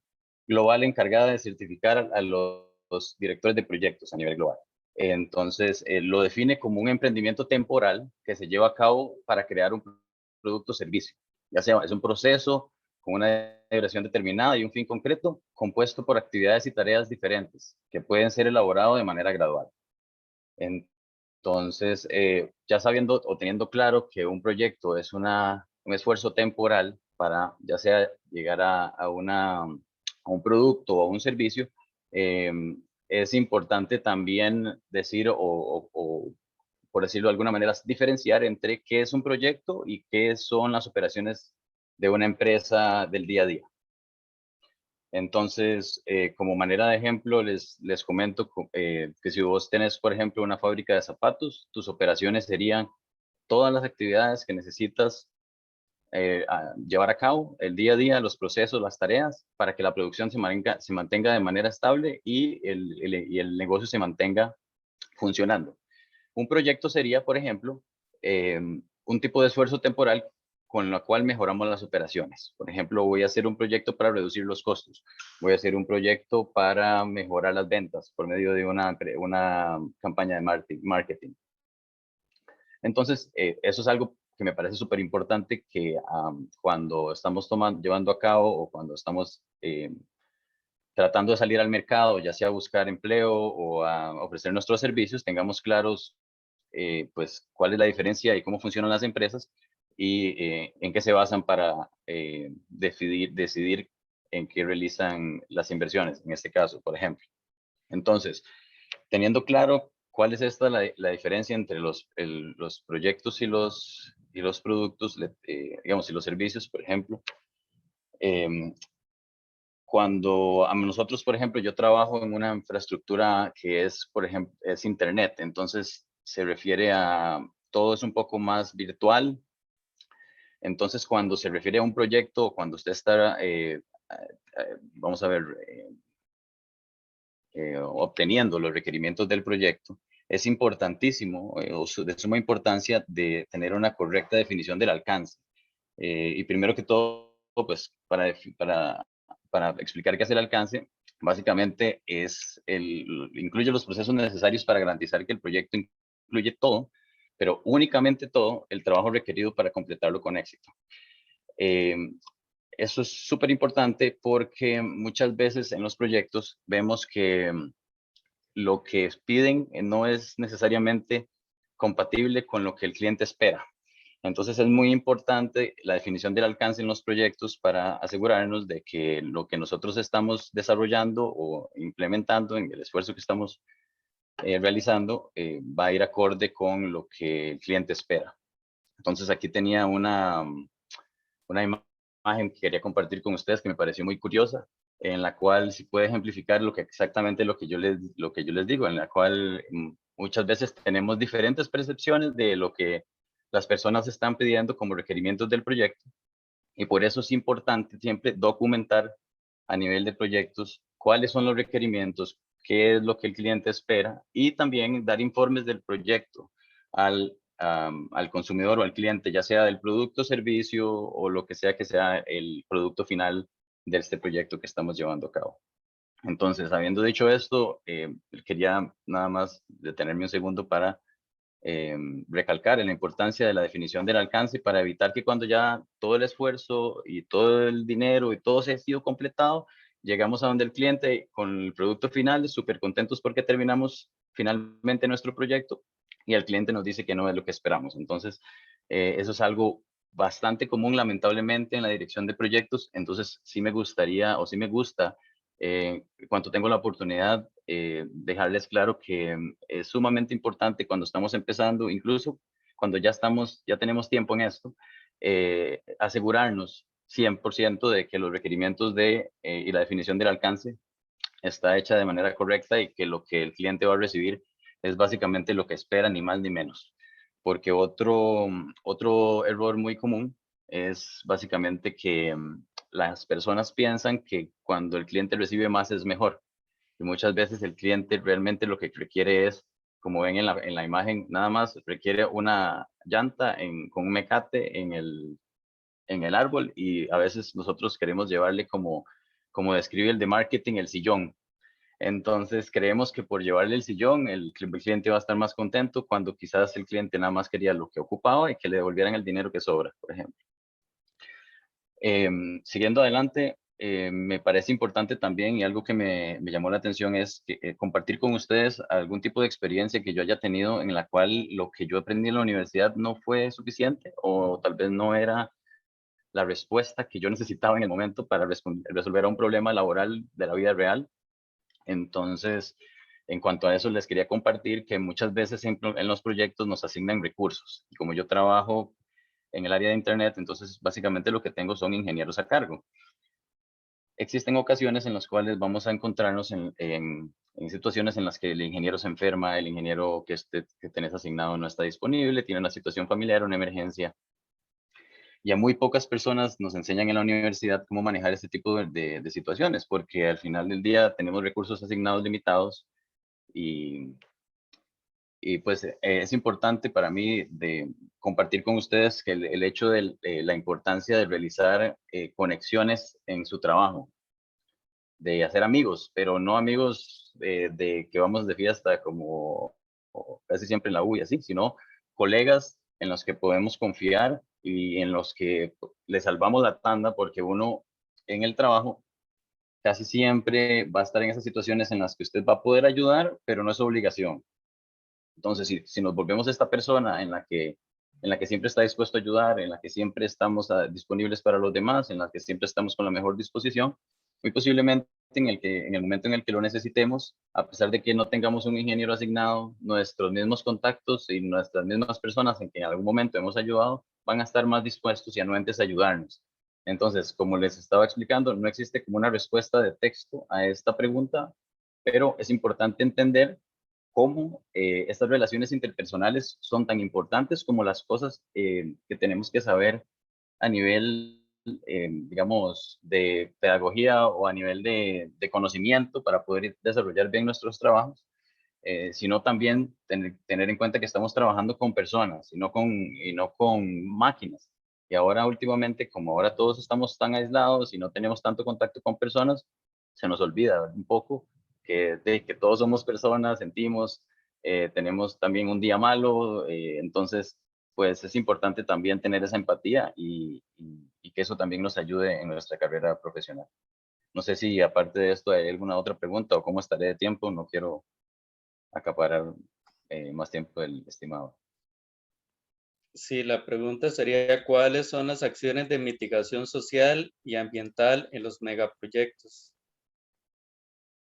global encargada de certificar a los directores de proyectos a nivel global. Entonces, lo define como un emprendimiento temporal que se lleva a cabo para crear un producto o servicio. Ya sea, es un proceso con una duración determinada y un fin concreto, compuesto por actividades y tareas diferentes, que pueden ser elaborados de manera gradual. Entonces, ya sabiendo o teniendo claro que un proyecto es un esfuerzo temporal para ya sea llegar a un producto o a un servicio, es importante también decir o, por decirlo de alguna manera, diferenciar entre qué es un proyecto y qué son las operaciones de una empresa del día a día. Entonces, como manera de ejemplo, les comento que si vos tenés, por ejemplo, una fábrica de zapatos, tus operaciones serían todas las actividades que necesitas llevar a cabo, el día a día, los procesos, las tareas, para que la producción se mantenga de manera estable y el negocio se mantenga funcionando. Un proyecto sería, por ejemplo, un tipo de esfuerzo temporal con la cual mejoramos las operaciones. Por ejemplo, voy a hacer un proyecto para reducir los costos. Voy a hacer un proyecto para mejorar las ventas por medio de una campaña de marketing. Entonces, eso es algo que me parece súper importante que cuando estamos llevando a cabo o cuando estamos tratando de salir al mercado, ya sea a buscar empleo o a ofrecer nuestros servicios, tengamos claros pues cuál es la diferencia y cómo funcionan las empresas y en qué se basan para decidir en qué realizan las inversiones, en este caso, por ejemplo. Entonces, teniendo claro cuál es la diferencia entre los proyectos y los productos, digamos, y los servicios, por ejemplo, cuando a nosotros, por ejemplo, yo trabajo en una infraestructura que es, por ejemplo, es Internet, entonces se refiere a todo es un poco más virtual. Entonces, cuando se refiere a un proyecto, cuando usted está, vamos a ver, obteniendo los requerimientos del proyecto, es importantísimo, de suma importancia, de tener una correcta definición del alcance. Y primero que todo, pues, para explicar qué es el alcance, básicamente incluye los procesos necesarios para garantizar que el proyecto incluye todo, pero únicamente todo, el trabajo requerido para completarlo con éxito. Eso es súper importante porque muchas veces en los proyectos vemos que lo que piden no es necesariamente compatible con lo que el cliente espera. Entonces es muy importante la definición del alcance en los proyectos para asegurarnos de que lo que nosotros estamos desarrollando o implementando en el esfuerzo que estamos realizando va a ir acorde con lo que el cliente espera. Entonces aquí tenía una imagen que quería compartir con ustedes que me pareció muy curiosa, en la cual sí puede ejemplificar exactamente lo que yo les digo, en la cual muchas veces tenemos diferentes percepciones de lo que las personas están pidiendo como requerimientos del proyecto, y por eso es importante siempre documentar a nivel de proyectos cuáles son los requerimientos, qué es lo que el cliente espera, y también dar informes del proyecto al consumidor o al cliente, ya sea del producto, servicio o lo que sea el producto final de este proyecto que estamos llevando a cabo. Entonces, habiendo dicho esto, quería nada más detenerme un segundo para recalcar la importancia de la definición del alcance para evitar que cuando ya todo el esfuerzo y todo el dinero y todo se ha sido completado, llegamos a donde el cliente con el producto final, súper contentos porque terminamos finalmente nuestro proyecto y el cliente nos dice que no es lo que esperamos. Entonces, eso es algo bastante común, lamentablemente, en la dirección de proyectos. Entonces, sí me gustaría o sí me gusta, cuando tengo la oportunidad, dejarles claro que es sumamente importante cuando estamos empezando, incluso cuando ya tenemos tiempo en esto, asegurarnos 100% de que los requerimientos y la definición del alcance está hecha de manera correcta y que lo que el cliente va a recibir es básicamente lo que espera, ni más ni menos. Porque otro error muy común es básicamente que las personas piensan que cuando el cliente recibe más es mejor. Y muchas veces el cliente realmente lo que requiere es, como ven en la imagen, nada más requiere una llanta con un mecate en en el árbol y a veces nosotros queremos llevarle como describe el de marketing, el sillón. Entonces creemos que por llevarle el sillón el cliente va a estar más contento cuando quizás el cliente nada más quería lo que ocupaba y que le devolvieran el dinero que sobra, por ejemplo. Siguiendo adelante, me parece importante también y algo que me llamó la atención es que, compartir con ustedes algún tipo de experiencia que yo haya tenido en la cual lo que yo aprendí en la universidad no fue suficiente o tal vez no era la respuesta que yo necesitaba en el momento para resolver a un problema laboral de la vida real. Entonces, en cuanto a eso, les quería compartir que muchas veces en los proyectos nos asignan recursos. Y como yo trabajo en el área de Internet, entonces básicamente lo que tengo son ingenieros a cargo. Existen ocasiones en las cuales vamos a encontrarnos en situaciones en las que el ingeniero se enferma, el ingeniero que tenés asignado no está disponible, tiene una situación familiar, una emergencia. Y a muy pocas personas nos enseñan en la universidad cómo manejar este tipo de situaciones, porque al final del día tenemos recursos asignados limitados y, y pues es importante para mí de compartir con ustedes que el hecho de la importancia de realizar conexiones en su trabajo, de hacer amigos, pero no amigos de que vamos de fiesta como casi siempre en la U y así, sino colegas en los que podemos confiar y en los que le salvamos la tanda porque uno en el trabajo casi siempre va a estar en esas situaciones en las que usted va a poder ayudar, pero no es obligación. Entonces, si nos volvemos esta persona en la que siempre está dispuesto a ayudar, en la que siempre estamos disponibles para los demás, en la que siempre estamos con la mejor disposición, muy posiblemente en el momento en el que lo necesitemos, a pesar de que no tengamos un ingeniero asignado, nuestros mismos contactos y nuestras mismas personas en que en algún momento hemos ayudado van a estar más dispuestos y anuentes a ayudarnos. Entonces, como les estaba explicando, no existe como una respuesta de texto a esta pregunta, pero es importante entender cómo estas relaciones interpersonales son tan importantes como las cosas que tenemos que saber a nivel, digamos, de pedagogía o a nivel de conocimiento para poder desarrollar bien nuestros trabajos, sino también tener en cuenta que estamos trabajando con personas y no con máquinas. Y ahora últimamente, como ahora todos estamos tan aislados y no tenemos tanto contacto con personas, se nos olvida un poco que todos somos personas, sentimos, tenemos también un día malo, entonces pues es importante también tener esa empatía y que eso también nos ayude en nuestra carrera profesional. No sé si aparte de esto hay alguna otra pregunta o cómo estaré de tiempo, no quiero acaparar más tiempo del estimado. Sí, la pregunta sería, ¿cuáles son las acciones de mitigación social y ambiental en los megaproyectos?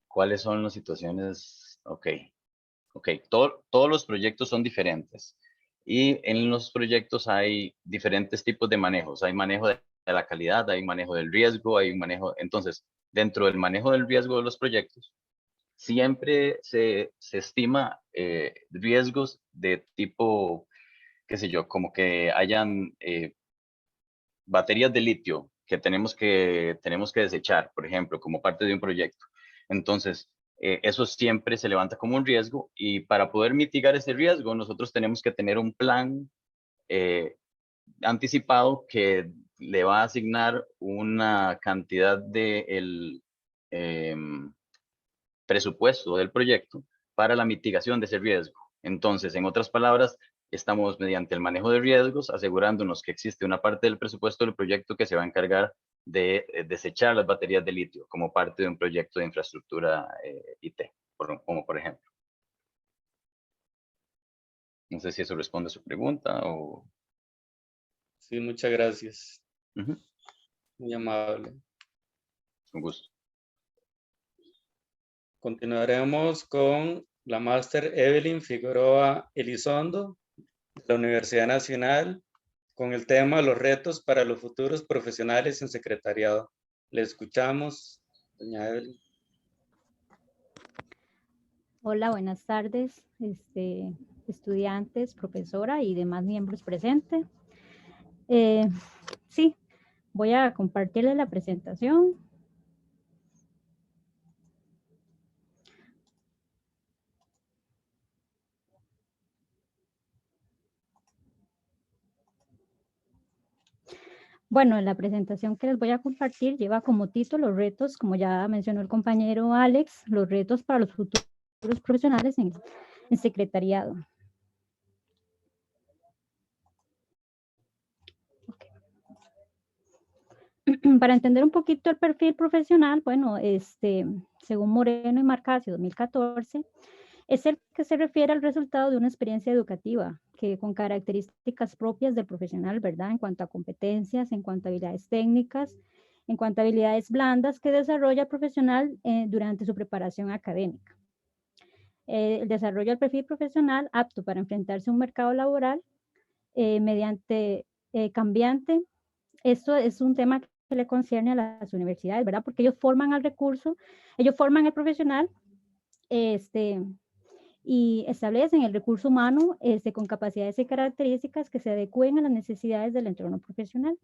¿Cuáles son las situaciones? Ok. Todos los proyectos son diferentes y en los proyectos hay diferentes tipos de manejos. Hay manejo de la calidad, hay manejo del riesgo, hay un manejo. Entonces, dentro del manejo del riesgo de los proyectos, siempre se estima riesgos de tipo, qué sé yo, como que hayan baterías de litio que tenemos que desechar, por ejemplo, como parte de un proyecto. Entonces, eso siempre se levanta como un riesgo y para poder mitigar ese riesgo, nosotros tenemos que tener un plan anticipado que le va a asignar una cantidad de presupuesto del proyecto para la mitigación de ese riesgo. Entonces, en otras palabras, estamos mediante el manejo de riesgos asegurándonos que existe una parte del presupuesto del proyecto que se va a encargar de desechar las baterías de litio como parte de un proyecto de infraestructura IT, como por ejemplo. No sé si eso responde a su pregunta o... Sí, muchas gracias. Ujú, Muy amable. con gusto. Continuaremos con la máster Evelyn Figueroa Elizondo, de la Universidad Nacional, con el tema Los retos para los futuros profesionales en secretariado. Le escuchamos, doña Evelyn. Hola, buenas tardes, estudiantes, profesora y demás miembros presentes. Sí, voy a compartirles la presentación. Bueno, la presentación que les voy a compartir lleva como título los retos, como ya mencionó el compañero Alex, los retos para los futuros profesionales en secretariado. Para entender un poquito el perfil profesional, bueno, según Moreno y Marcasio 2014, es el que se refiere al resultado de una experiencia educativa que con características propias del profesional, ¿verdad? En cuanto a competencias, en cuanto a habilidades técnicas, en cuanto a habilidades blandas que desarrolla el profesional durante su preparación académica. El desarrollo del perfil profesional apto para enfrentarse a un mercado laboral mediante cambiante. Esto es un tema que le concierne a las universidades, ¿verdad? Porque ellos forman al recurso, ellos forman el profesional y establecen el recurso humano con capacidades y características que se adecúen a las necesidades del entorno profesional.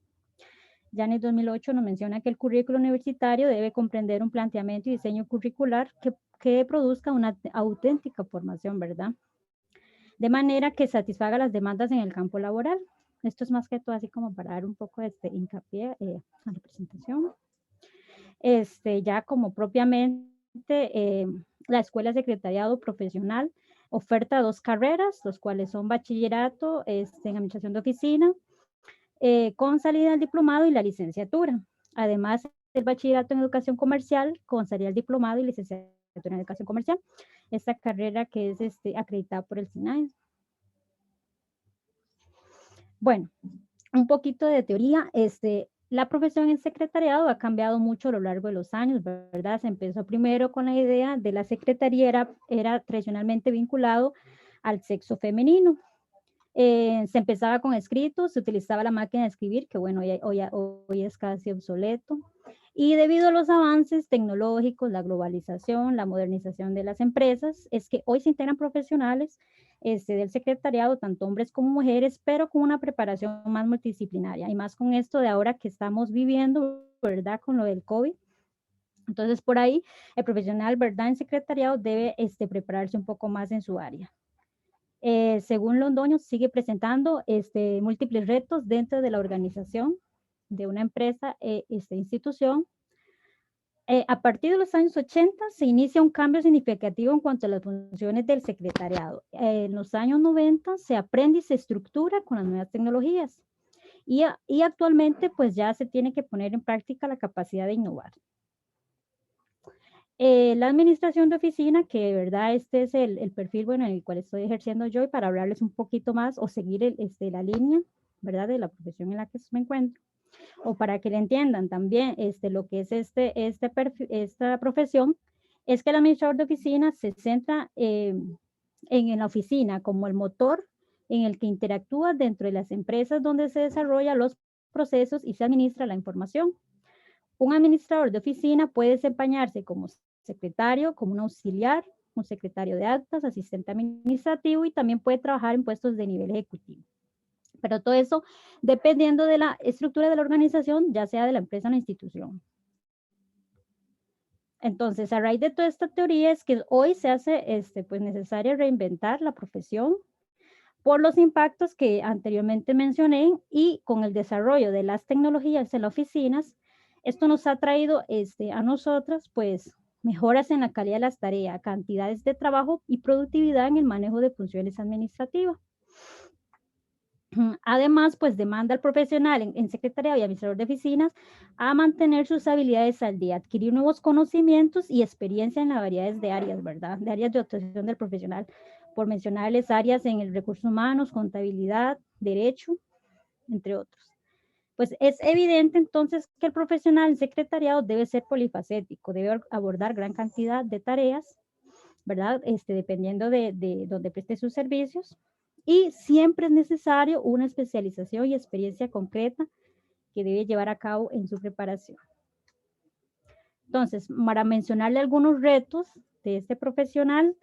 Ya en el 2008 nos menciona que el currículo universitario debe comprender un planteamiento y diseño curricular que produzca una auténtica formación, ¿verdad? De manera que satisfaga las demandas en el campo laboral. Esto es más que todo así como para dar un poco de hincapié a la presentación. Ya como propiamente la Escuela de Secretariado Profesional oferta 2 carreras, los cuales son bachillerato en administración de oficina, con salida al diplomado y la licenciatura. Además, el bachillerato en educación comercial con salida al diplomado y licenciatura en educación comercial. Esta carrera que es acreditada por el SINAE. Bueno, un poquito de teoría. La profesión en secretariado ha cambiado mucho a lo largo de los años, ¿verdad? Se empezó primero con la idea de la secretaría, era tradicionalmente vinculado al sexo femenino. Se empezaba con escritos, se utilizaba la máquina de escribir, que bueno, hoy es casi obsoleto. Y debido a los avances tecnológicos, la globalización, la modernización de las empresas, es que hoy se integran profesionales del secretariado, tanto hombres como mujeres, pero con una preparación más multidisciplinaria y más con esto de ahora que estamos viviendo, ¿verdad? Con lo del COVID. Entonces, por ahí, el profesional, ¿verdad? En secretariado debe prepararse un poco más en su área. Según Londoño, sigue presentando múltiples retos dentro de la organización de una empresa, institución. A partir de los años 80 se inicia un cambio significativo en cuanto a las funciones del secretariado. En los años 90 se aprende y se estructura con las nuevas tecnologías. Y actualmente pues ya se tiene que poner en práctica la capacidad de innovar. La administración de oficina, que de verdad este es el perfil bueno, en el cual estoy ejerciendo yo, y para hablarles un poquito más o seguir la línea, ¿verdad? De la profesión en la que me encuentro, o para que le entiendan también lo que es esta profesión, es que el administrador de oficina se centra en la oficina como el motor en el que interactúa dentro de las empresas donde se desarrollan los procesos y se administra la información. Un administrador de oficina puede desempeñarse como secretario, como un auxiliar, un secretario de actas, asistente administrativo y también puede trabajar en puestos de nivel ejecutivo. Pero todo eso dependiendo de la estructura de la organización, ya sea de la empresa o la institución. Entonces, a raíz de toda esta teoría es que hoy se hace pues necesario reinventar la profesión por los impactos que anteriormente mencioné y con el desarrollo de las tecnologías en las oficinas, esto nos ha traído a nosotras pues mejoras en la calidad de las tareas, cantidades de trabajo y productividad en el manejo de funciones administrativas. Además, pues demanda al profesional en secretariado y administrador de oficinas a mantener sus habilidades al día, adquirir nuevos conocimientos y experiencia en las variedades de áreas, ¿verdad? De áreas de actuación del profesional, por mencionarles áreas en el recursos humanos, contabilidad, derecho, entre otros. Pues es evidente entonces que el profesional en secretariado debe ser polifacético, debe abordar gran cantidad de tareas, ¿verdad? Dependiendo de donde preste sus servicios. Y siempre es necesario una especialización y experiencia concreta que debe llevar a cabo en su preparación. Entonces, para mencionarle algunos retos de este profesional,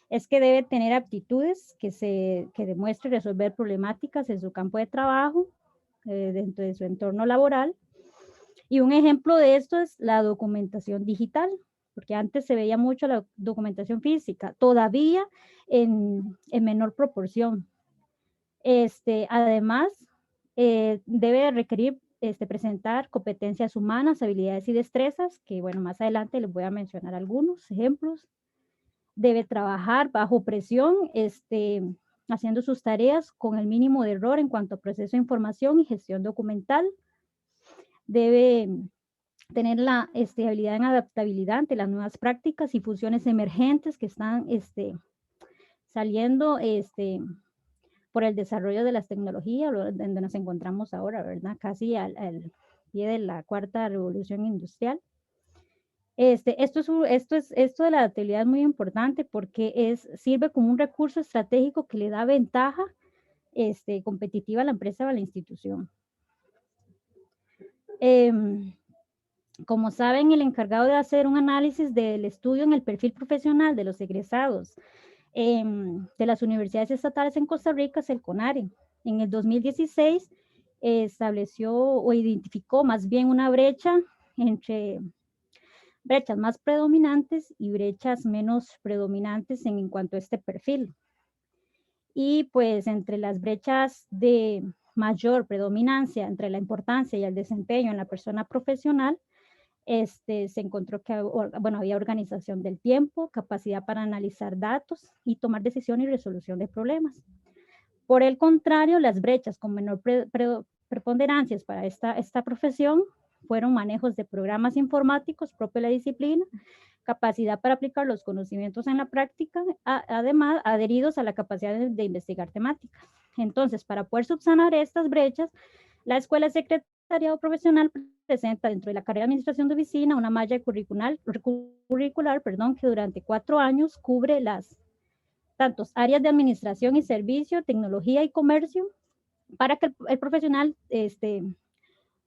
es que debe tener aptitudes que demuestre resolver problemáticas en su campo de trabajo, dentro de su entorno laboral. Y un ejemplo de esto es la documentación digital, porque antes se veía mucho la documentación física, todavía en menor proporción. Además, debe requerir presentar competencias humanas, habilidades y destrezas, que bueno, más adelante les voy a mencionar algunos ejemplos. Debe trabajar bajo presión, haciendo sus tareas con el mínimo de error en cuanto a proceso de información y gestión documental. Debe tener la habilidad en adaptabilidad ante las nuevas prácticas y funciones emergentes que están saliendo por el desarrollo de las tecnologías, donde nos encontramos ahora, ¿verdad? Casi al pie de la cuarta revolución industrial. Esto de la adaptabilidad es muy importante porque sirve como un recurso estratégico que le da ventaja competitiva a la empresa o a la institución. Como saben, el encargado de hacer un análisis del estudio en el perfil profesional de los egresados de las universidades estatales en Costa Rica es el CONARE. En el 2016 estableció o identificó más bien una brecha entre brechas más predominantes y brechas menos predominantes en cuanto a este perfil. Y pues entre las brechas de mayor predominancia, entre la importancia y el desempeño en la persona profesional, se encontró que había organización del tiempo, capacidad para analizar datos y tomar decisiones y resolución de problemas. Por el contrario, las brechas con menor preponderancias para esta profesión fueron manejos de programas informáticos propio de la disciplina, capacidad para aplicar los conocimientos en la práctica, además adheridos a la capacidad de investigar temáticas. Entonces, para poder subsanar estas brechas, la Escuela de Secretariado Profesional presenta dentro de la carrera de Administración de Oficina una malla curricular, que durante 4 años cubre las tantos áreas de administración y servicio, tecnología y comercio, para que el profesional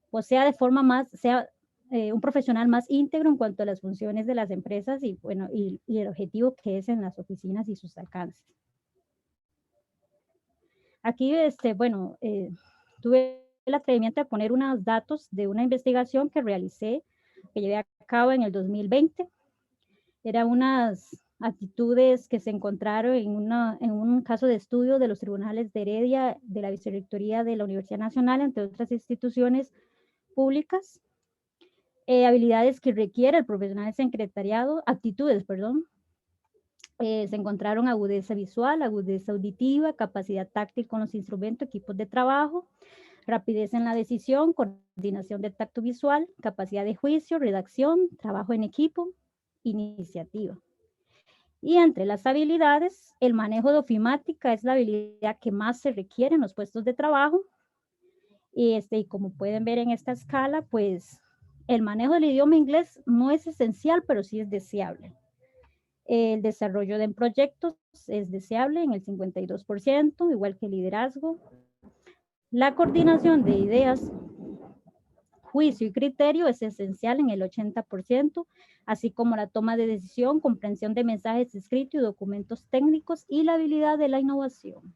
pues sea un profesional más íntegro en cuanto a las funciones de las empresas y el objetivo que es en las oficinas y sus alcances. Aquí, tuve el atrevimiento de poner unos datos de una investigación que realicé, que llevé a cabo en el 2020. Eran unas actitudes que se encontraron en un caso de estudio de los tribunales de Heredia, de la Vicerrectoría de la Universidad Nacional, entre otras instituciones públicas. Habilidades que requiere el profesional de secretariado, se encontraron agudeza visual, agudeza auditiva, capacidad táctil con los instrumentos, equipos de trabajo, rapidez en la decisión, coordinación de tacto visual, capacidad de juicio, redacción, trabajo en equipo, iniciativa. Y entre las habilidades, el manejo de ofimática es la habilidad que más se requiere en los puestos de trabajo. Y como pueden ver en esta escala, pues el manejo del idioma inglés no es esencial, pero sí es deseable. El desarrollo de proyectos es deseable en el 52%, igual que el liderazgo. La coordinación de ideas, juicio y criterio es esencial en el 80%, así como la toma de decisión, comprensión de mensajes escritos y documentos técnicos y la habilidad de la innovación.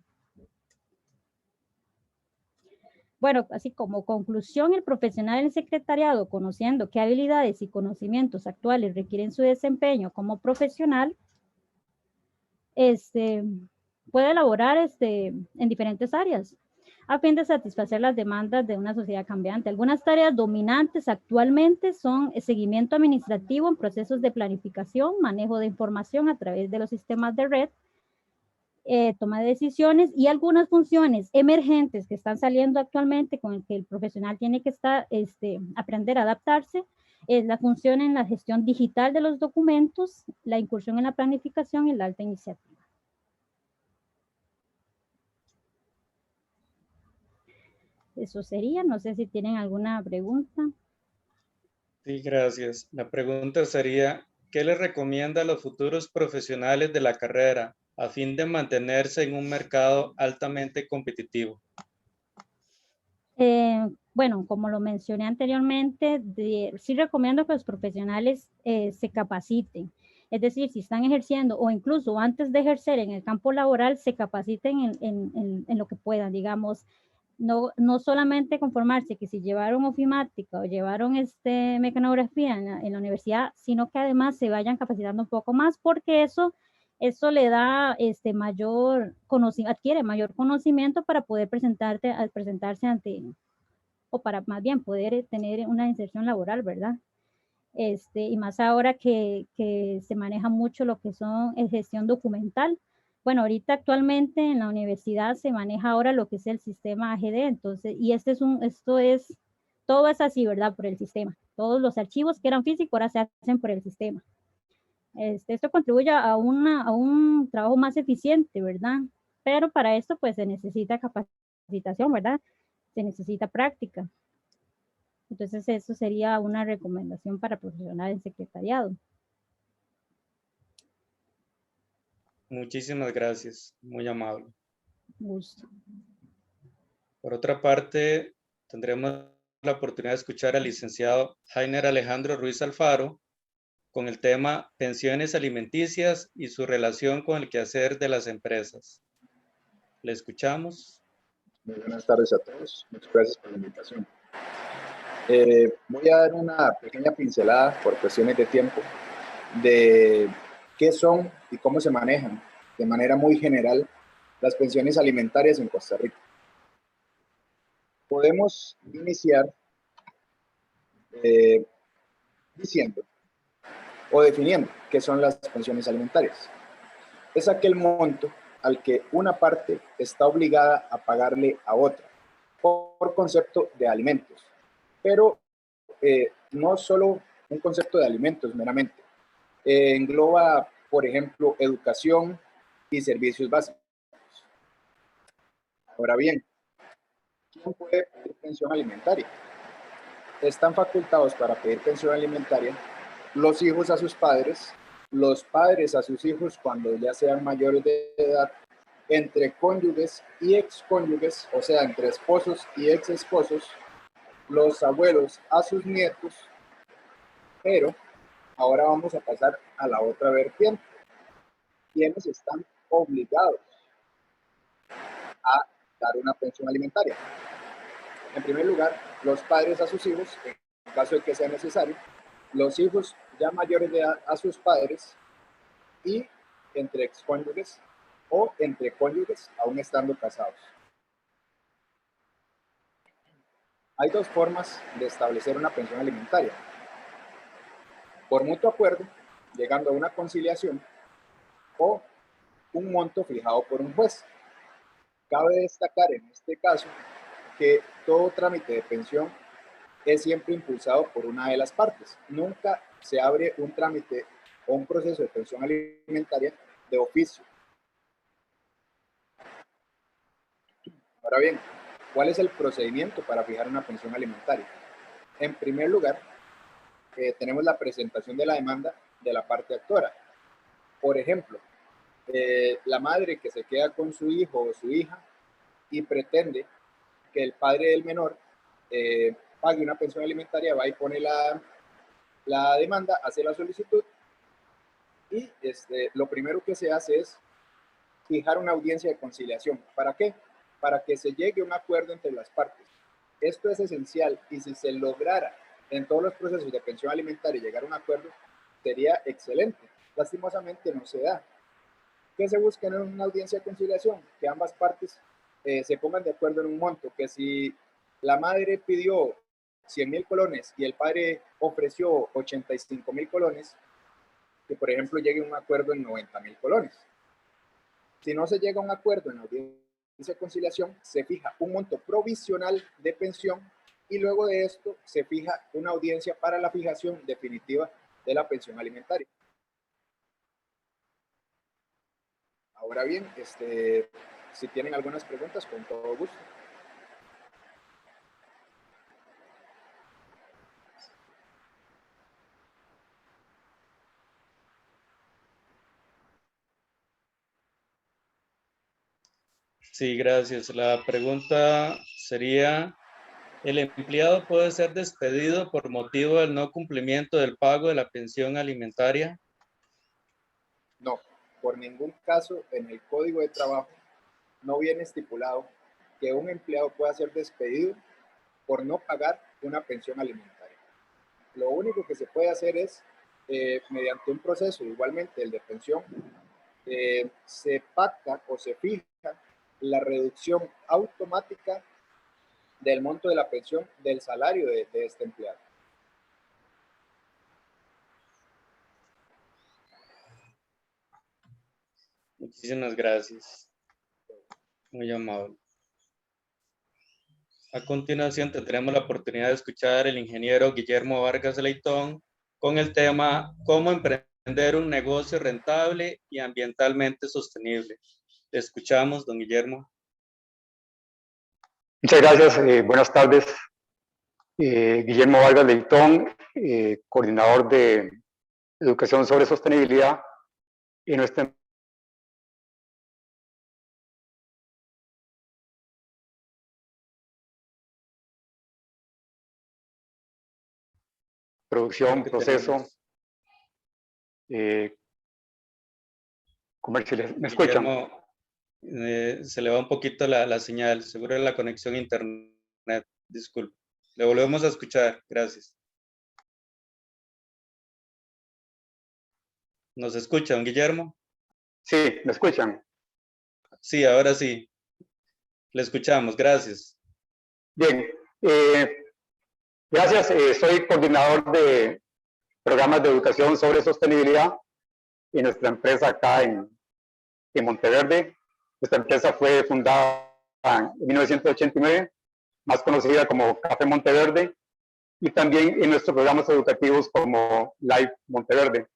Bueno, así como conclusión, el profesional del secretariado, conociendo qué habilidades y conocimientos actuales requieren su desempeño como profesional, puede elaborar en diferentes áreas a fin de satisfacer las demandas de una sociedad cambiante. Algunas tareas dominantes actualmente son el seguimiento administrativo en procesos de planificación, manejo de información a través de los sistemas de red, toma de decisiones y algunas funciones emergentes que están saliendo actualmente con el que el profesional tiene que aprender a adaptarse, es la función en la gestión digital de los documentos, la incursión en la planificación y la alta iniciativa. Eso sería, no sé si tienen alguna pregunta. Sí, gracias. La pregunta sería, ¿qué le recomienda a los futuros profesionales de la carrera a fin de mantenerse en un mercado altamente competitivo? Bueno, como lo mencioné anteriormente, sí recomiendo que los profesionales se capaciten. Es decir, si están ejerciendo o incluso antes de ejercer en el campo laboral, se capaciten en lo que puedan, digamos. No solamente conformarse que si llevaron ofimática o llevaron mecanografía en la universidad, sino que además se vayan capacitando un poco más, porque eso le da adquiere mayor conocimiento para poder presentarse o para más bien poder tener una inserción laboral, ¿verdad? Y más ahora que se maneja mucho lo que son gestión documental. Bueno, ahorita actualmente en la universidad se maneja ahora lo que es el sistema AGD, entonces, y todo es así, ¿verdad? Por el sistema. Todos los archivos que eran físicos ahora se hacen por el sistema. Esto contribuye a un trabajo más eficiente, ¿verdad? Pero para esto pues se necesita capacitación, ¿verdad? Se necesita práctica. Entonces eso sería una recomendación para profesionales en secretariado. Muchísimas gracias, muy amable. Gusto. Por otra parte, tendremos la oportunidad de escuchar al licenciado Jainer Alejandro Ruiz Alfaro con el tema pensiones alimenticias y su relación con el quehacer de las empresas. Le escuchamos. Muy buenas tardes a todos. Muchas gracias por la invitación. Voy a dar una pequeña pincelada por cuestiones de tiempo de qué son y cómo se manejan de manera muy general las pensiones alimentarias en Costa Rica. Podemos iniciar diciendo o definiendo qué son las pensiones alimentarias. Es aquel monto al que una parte está obligada a pagarle a otra por concepto de alimentos, pero no solo un concepto de alimentos meramente, engloba, por ejemplo, educación y servicios básicos. Ahora bien, ¿quién puede pedir pensión alimentaria? Están facultados para pedir pensión alimentaria los hijos a sus padres, los padres a sus hijos cuando ya sean mayores de edad, entre cónyuges y excónyuges, o sea, entre esposos y exesposos, los abuelos a sus nietos, pero ahora vamos a pasar a la otra vertiente. ¿Quiénes están obligados a dar una pensión alimentaria? En primer lugar, los padres a sus hijos, en caso de que sea necesario, los hijos ya mayores de edad a sus padres y entre excónyuges o entre cónyuges aún estando casados. Hay dos formas de establecer una pensión alimentaria. Por mutuo acuerdo, llegando a una conciliación, o un monto fijado por un juez. Cabe destacar en este caso que todo trámite de pensión es siempre impulsado por una de las partes. Nunca se abre un trámite o un proceso de pensión alimentaria de oficio. Ahora bien, ¿cuál es el procedimiento para fijar una pensión alimentaria? En primer lugar, tenemos la presentación de la demanda de la parte actora. Por ejemplo, la madre que se queda con su hijo o su hija y pretende que el padre del menor pague una pensión alimentaria, va y pone la demanda, hace la solicitud y lo primero que se hace es fijar una audiencia de conciliación. ¿Para qué? Para que se llegue a un acuerdo entre las partes. Esto es esencial y si se lograra en todos los procesos de pensión alimentaria llegar a un acuerdo, sería excelente. Lastimosamente no se da. ¿Qué se busca en una audiencia de conciliación? Que ambas partes se pongan de acuerdo en un monto, que si la madre pidió 100,000 colones y el padre ofreció 85,000 colones, que por ejemplo llegue a un acuerdo en 90,000 colones. Si no se llega a un acuerdo en la audiencia de conciliación, se fija un monto provisional de pensión y luego de esto se fija una audiencia para la fijación definitiva de la pensión alimentaria. Ahora bien, si tienen algunas preguntas, con todo gusto. Sí, gracias. La pregunta sería, ¿el empleado puede ser despedido por motivo del no cumplimiento del pago de la pensión alimentaria? No, por ningún caso en el Código de Trabajo no viene estipulado que un empleado pueda ser despedido por no pagar una pensión alimentaria. Lo único que se puede hacer es, mediante un proceso, igualmente el de pensión, se pacta o se fija la reducción automática del monto de la pensión del salario de este empleado. Muchísimas gracias. Muy amable. A continuación tendremos la oportunidad de escuchar al ingeniero Guillermo Vargas Leitón con el tema ¿Cómo emprender un negocio rentable y ambientalmente sostenible? Le escuchamos, don Guillermo. Muchas gracias. Buenas tardes. Guillermo Vargas Leitón, coordinador de Educación sobre Sostenibilidad en nuestra producción, proceso, comercial. ¿Me escuchan? Guillermo, se le va un poquito la señal, seguro la conexión a internet, disculpe. Le volvemos a escuchar, gracias. ¿Nos escuchan, Guillermo? Sí, ¿me escuchan? Sí, ahora sí. Le escuchamos, gracias. Bien, gracias. Soy coordinador de programas de educación sobre sostenibilidad en nuestra empresa acá en Monteverde. Nuestra empresa fue fundada en 1989, más conocida como Café Monteverde, y también en nuestros programas educativos como Live Monteverde.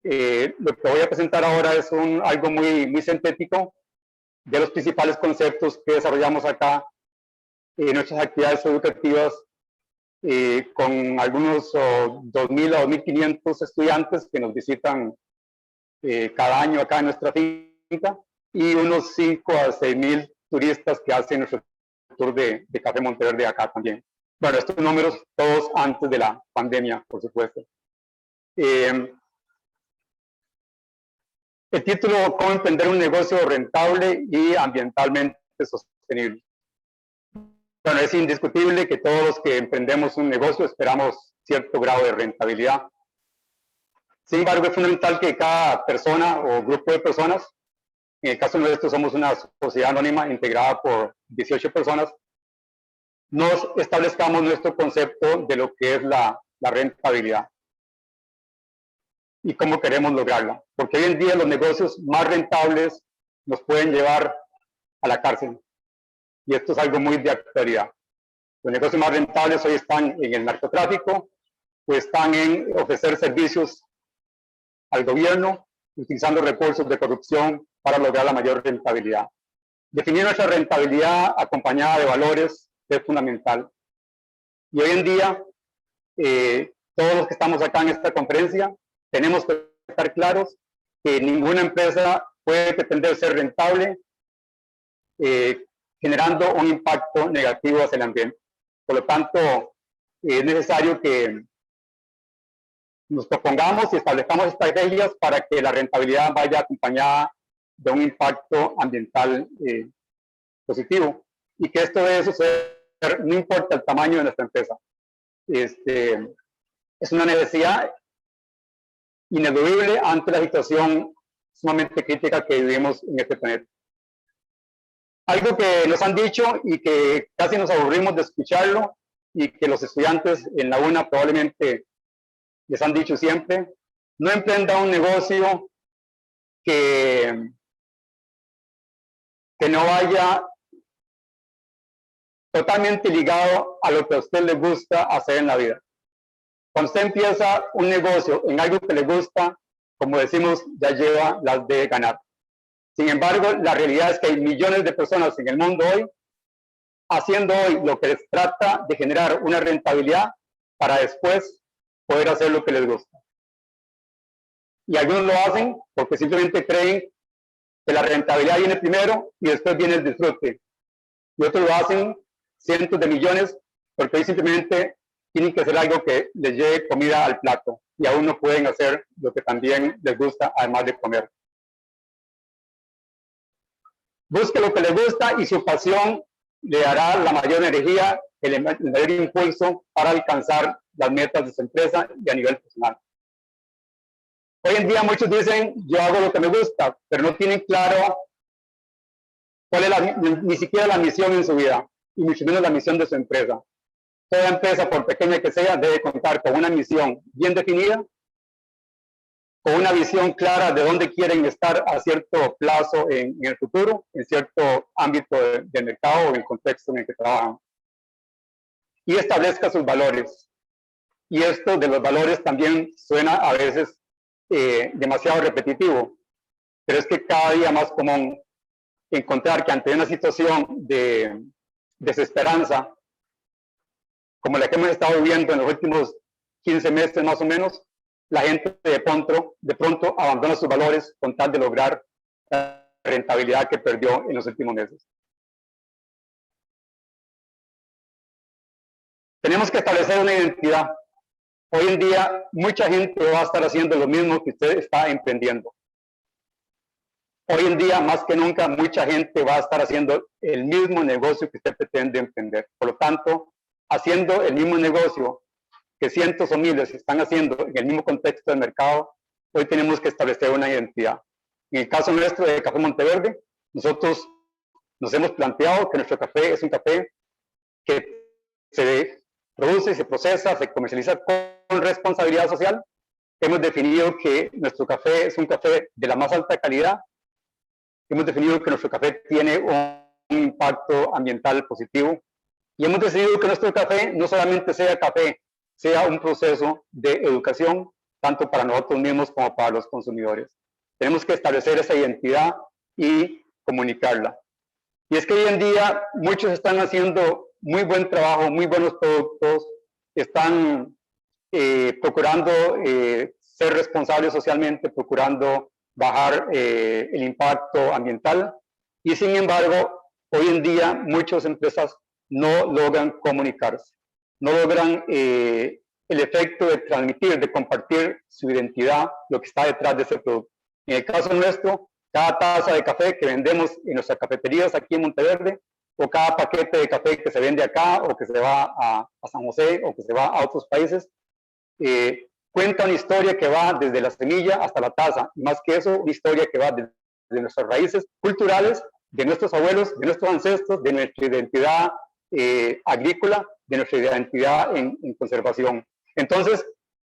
Lo que voy a presentar ahora es algo muy sintético de los principales conceptos que desarrollamos acá en nuestras actividades educativas, con algunos 2.000 a 2.500 estudiantes que nos visitan cada año acá en nuestra finca, y unos 5 a 6.000 turistas que hacen nuestro tour de Café Monteverde acá también. Bueno, estos números todos antes de la pandemia, por supuesto. El título, ¿Cómo emprender un negocio rentable y ambientalmente sostenible? Bueno, es indiscutible que todos los que emprendemos un negocio esperamos cierto grado de rentabilidad. Sin embargo, es fundamental que cada persona o grupo de personas, en el caso nuestro somos una sociedad anónima integrada por 18 personas, nos establezcamos nuestro concepto de lo que es la rentabilidad y cómo queremos lograrla. Porque hoy en día los negocios más rentables nos pueden llevar a la cárcel. Y esto es algo muy de actualidad. Los negocios más rentables hoy están en el narcotráfico, o están en ofrecer servicios al gobierno, utilizando recursos de corrupción para lograr la mayor rentabilidad. Definir nuestra rentabilidad acompañada de valores es fundamental. Y hoy en día, todos los que estamos acá en esta conferencia, tenemos que estar claros que ninguna empresa puede pretender ser rentable generando un impacto negativo hacia el ambiente. Por lo tanto, es necesario que nos propongamos y establezcamos estrategias para que la rentabilidad vaya acompañada de un impacto ambiental positivo, y que esto debe suceder no importa el tamaño de nuestra empresa. Es una necesidad ineludible ante la situación sumamente crítica que vivimos en este planeta. Algo que nos han dicho y que casi nos aburrimos de escucharlo, y que los estudiantes en la UNA probablemente les han dicho siempre: no emprenda un negocio que no vaya totalmente ligado a lo que a usted le gusta hacer en la vida. Cuando usted empieza un negocio en algo que le gusta, como decimos, ya lleva las de ganar. Sin embargo, la realidad es que hay millones de personas en el mundo hoy haciendo hoy lo que les trata de generar una rentabilidad para después poder hacer lo que les gusta. Y algunos lo hacen porque simplemente creen que la rentabilidad viene primero y después viene el disfrute. Y otros lo hacen, cientos de millones, porque hoy simplemente tienen que hacer algo que les lleve comida al plato, y aún no pueden hacer lo que también les gusta, además de comer. Busque lo que le gusta y su pasión le dará la mayor energía, el mayor impulso para alcanzar las metas de su empresa y a nivel personal. Hoy en día muchos dicen: yo hago lo que me gusta, pero no tienen claro cuál es ni siquiera la misión en su vida. y mucho menos la misión de su empresa. Toda empresa, por pequeña que sea, debe contar con una misión bien definida, con una visión clara de dónde quieren estar a cierto plazo en el futuro, en cierto ámbito del mercado o en el contexto en el que trabajan. Y establezca sus valores. Y esto de los valores también suena a veces demasiado repetitivo, pero es que cada día más común encontrar que ante una situación de desesperanza, como la que hemos estado viviendo en los últimos 15 meses más o menos, la gente de pronto abandona sus valores con tal de lograr la rentabilidad que perdió en los últimos meses. Tenemos que establecer una identidad. Hoy en día, mucha gente va a estar haciendo lo mismo que usted está emprendiendo. Hoy en día, más que nunca, mucha gente va a estar haciendo el mismo negocio que usted pretende emprender. Por lo tanto, haciendo el mismo negocio que cientos o miles están haciendo en el mismo contexto del mercado, hoy tenemos que establecer una identidad. En el caso nuestro de Café Monteverde, nosotros nos hemos planteado que nuestro café es un café que se produce, se procesa, se comercializa con responsabilidad social. Hemos definido que nuestro café es un café de la más alta calidad. Hemos definido que nuestro café tiene un impacto ambiental positivo. Y hemos decidido que nuestro café no solamente sea café, sea un proceso de educación, tanto para nosotros mismos como para los consumidores. Tenemos que establecer esa identidad y comunicarla. Y es que hoy en día muchos están haciendo muy buen trabajo, muy buenos productos, están procurando ser responsables socialmente, procurando bajar el impacto ambiental, y sin embargo, hoy en día muchas empresas no logran comunicarse, no logran el efecto de transmitir, de compartir su identidad, lo que está detrás de ese producto. En el caso nuestro, cada taza de café que vendemos en nuestras cafeterías aquí en Monteverde, o cada paquete de café que se vende acá, o que se va a San José, o que se va a otros países, cuenta una historia que va desde la semilla hasta la taza, y más que eso, una historia que va desde nuestras raíces culturales, de nuestros abuelos, de nuestros ancestros, de nuestra identidad agrícola, de nuestra identidad en conservación. Entonces,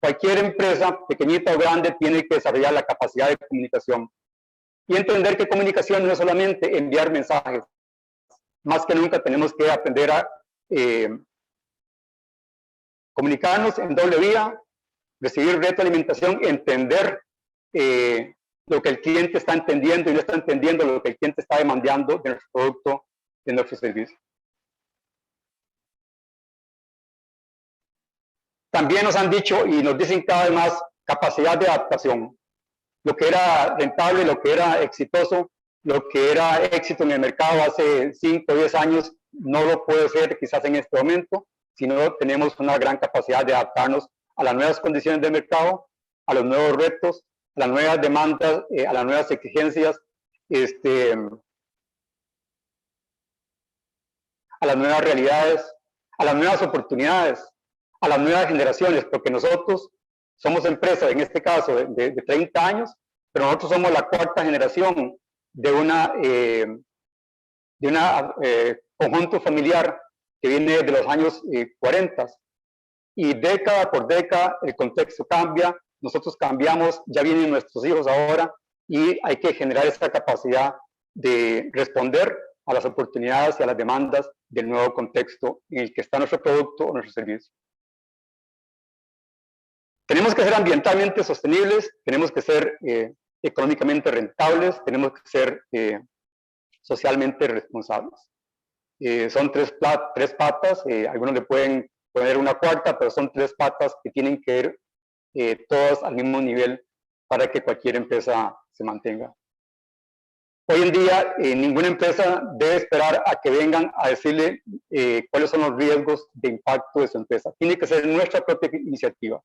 cualquier empresa, pequeñita o grande, tiene que desarrollar la capacidad de comunicación y entender que comunicación no es solamente enviar mensajes. Más que nunca tenemos que aprender a comunicarnos en doble vía, recibir retroalimentación, entender lo que el cliente está entendiendo y no está entendiendo lo que el cliente está demandando de nuestro producto, de nuestro servicio. También nos han dicho y nos dicen cada vez más capacidad de adaptación. Lo que era rentable, lo que era exitoso, lo que era éxito en el mercado hace 5 o 10 años, no lo puede ser quizás en este momento, sino tenemos una gran capacidad de adaptarnos a las nuevas condiciones del mercado, a los nuevos retos, a las nuevas demandas, a las nuevas exigencias, a las nuevas realidades, a las nuevas oportunidades, a las nuevas generaciones, porque nosotros somos empresa, en este caso, de 30 años, pero nosotros somos la 4ª generación de una conjunto familiar que viene de los años 40, y década por década el contexto cambia, nosotros cambiamos, ya vienen nuestros hijos ahora, y hay que generar esa capacidad de responder a las oportunidades y a las demandas del nuevo contexto en el que está nuestro producto o nuestro servicio. Tenemos que ser ambientalmente sostenibles, tenemos que ser económicamente rentables, tenemos que ser socialmente responsables. Son tres patas, algunos le pueden poner una 4ª, pero son 3 patas que tienen que ir todas al mismo nivel para que cualquier empresa se mantenga. Hoy en día, ninguna empresa debe esperar a que vengan a decirle cuáles son los riesgos de impacto de su empresa. Tiene que ser nuestra propia iniciativa.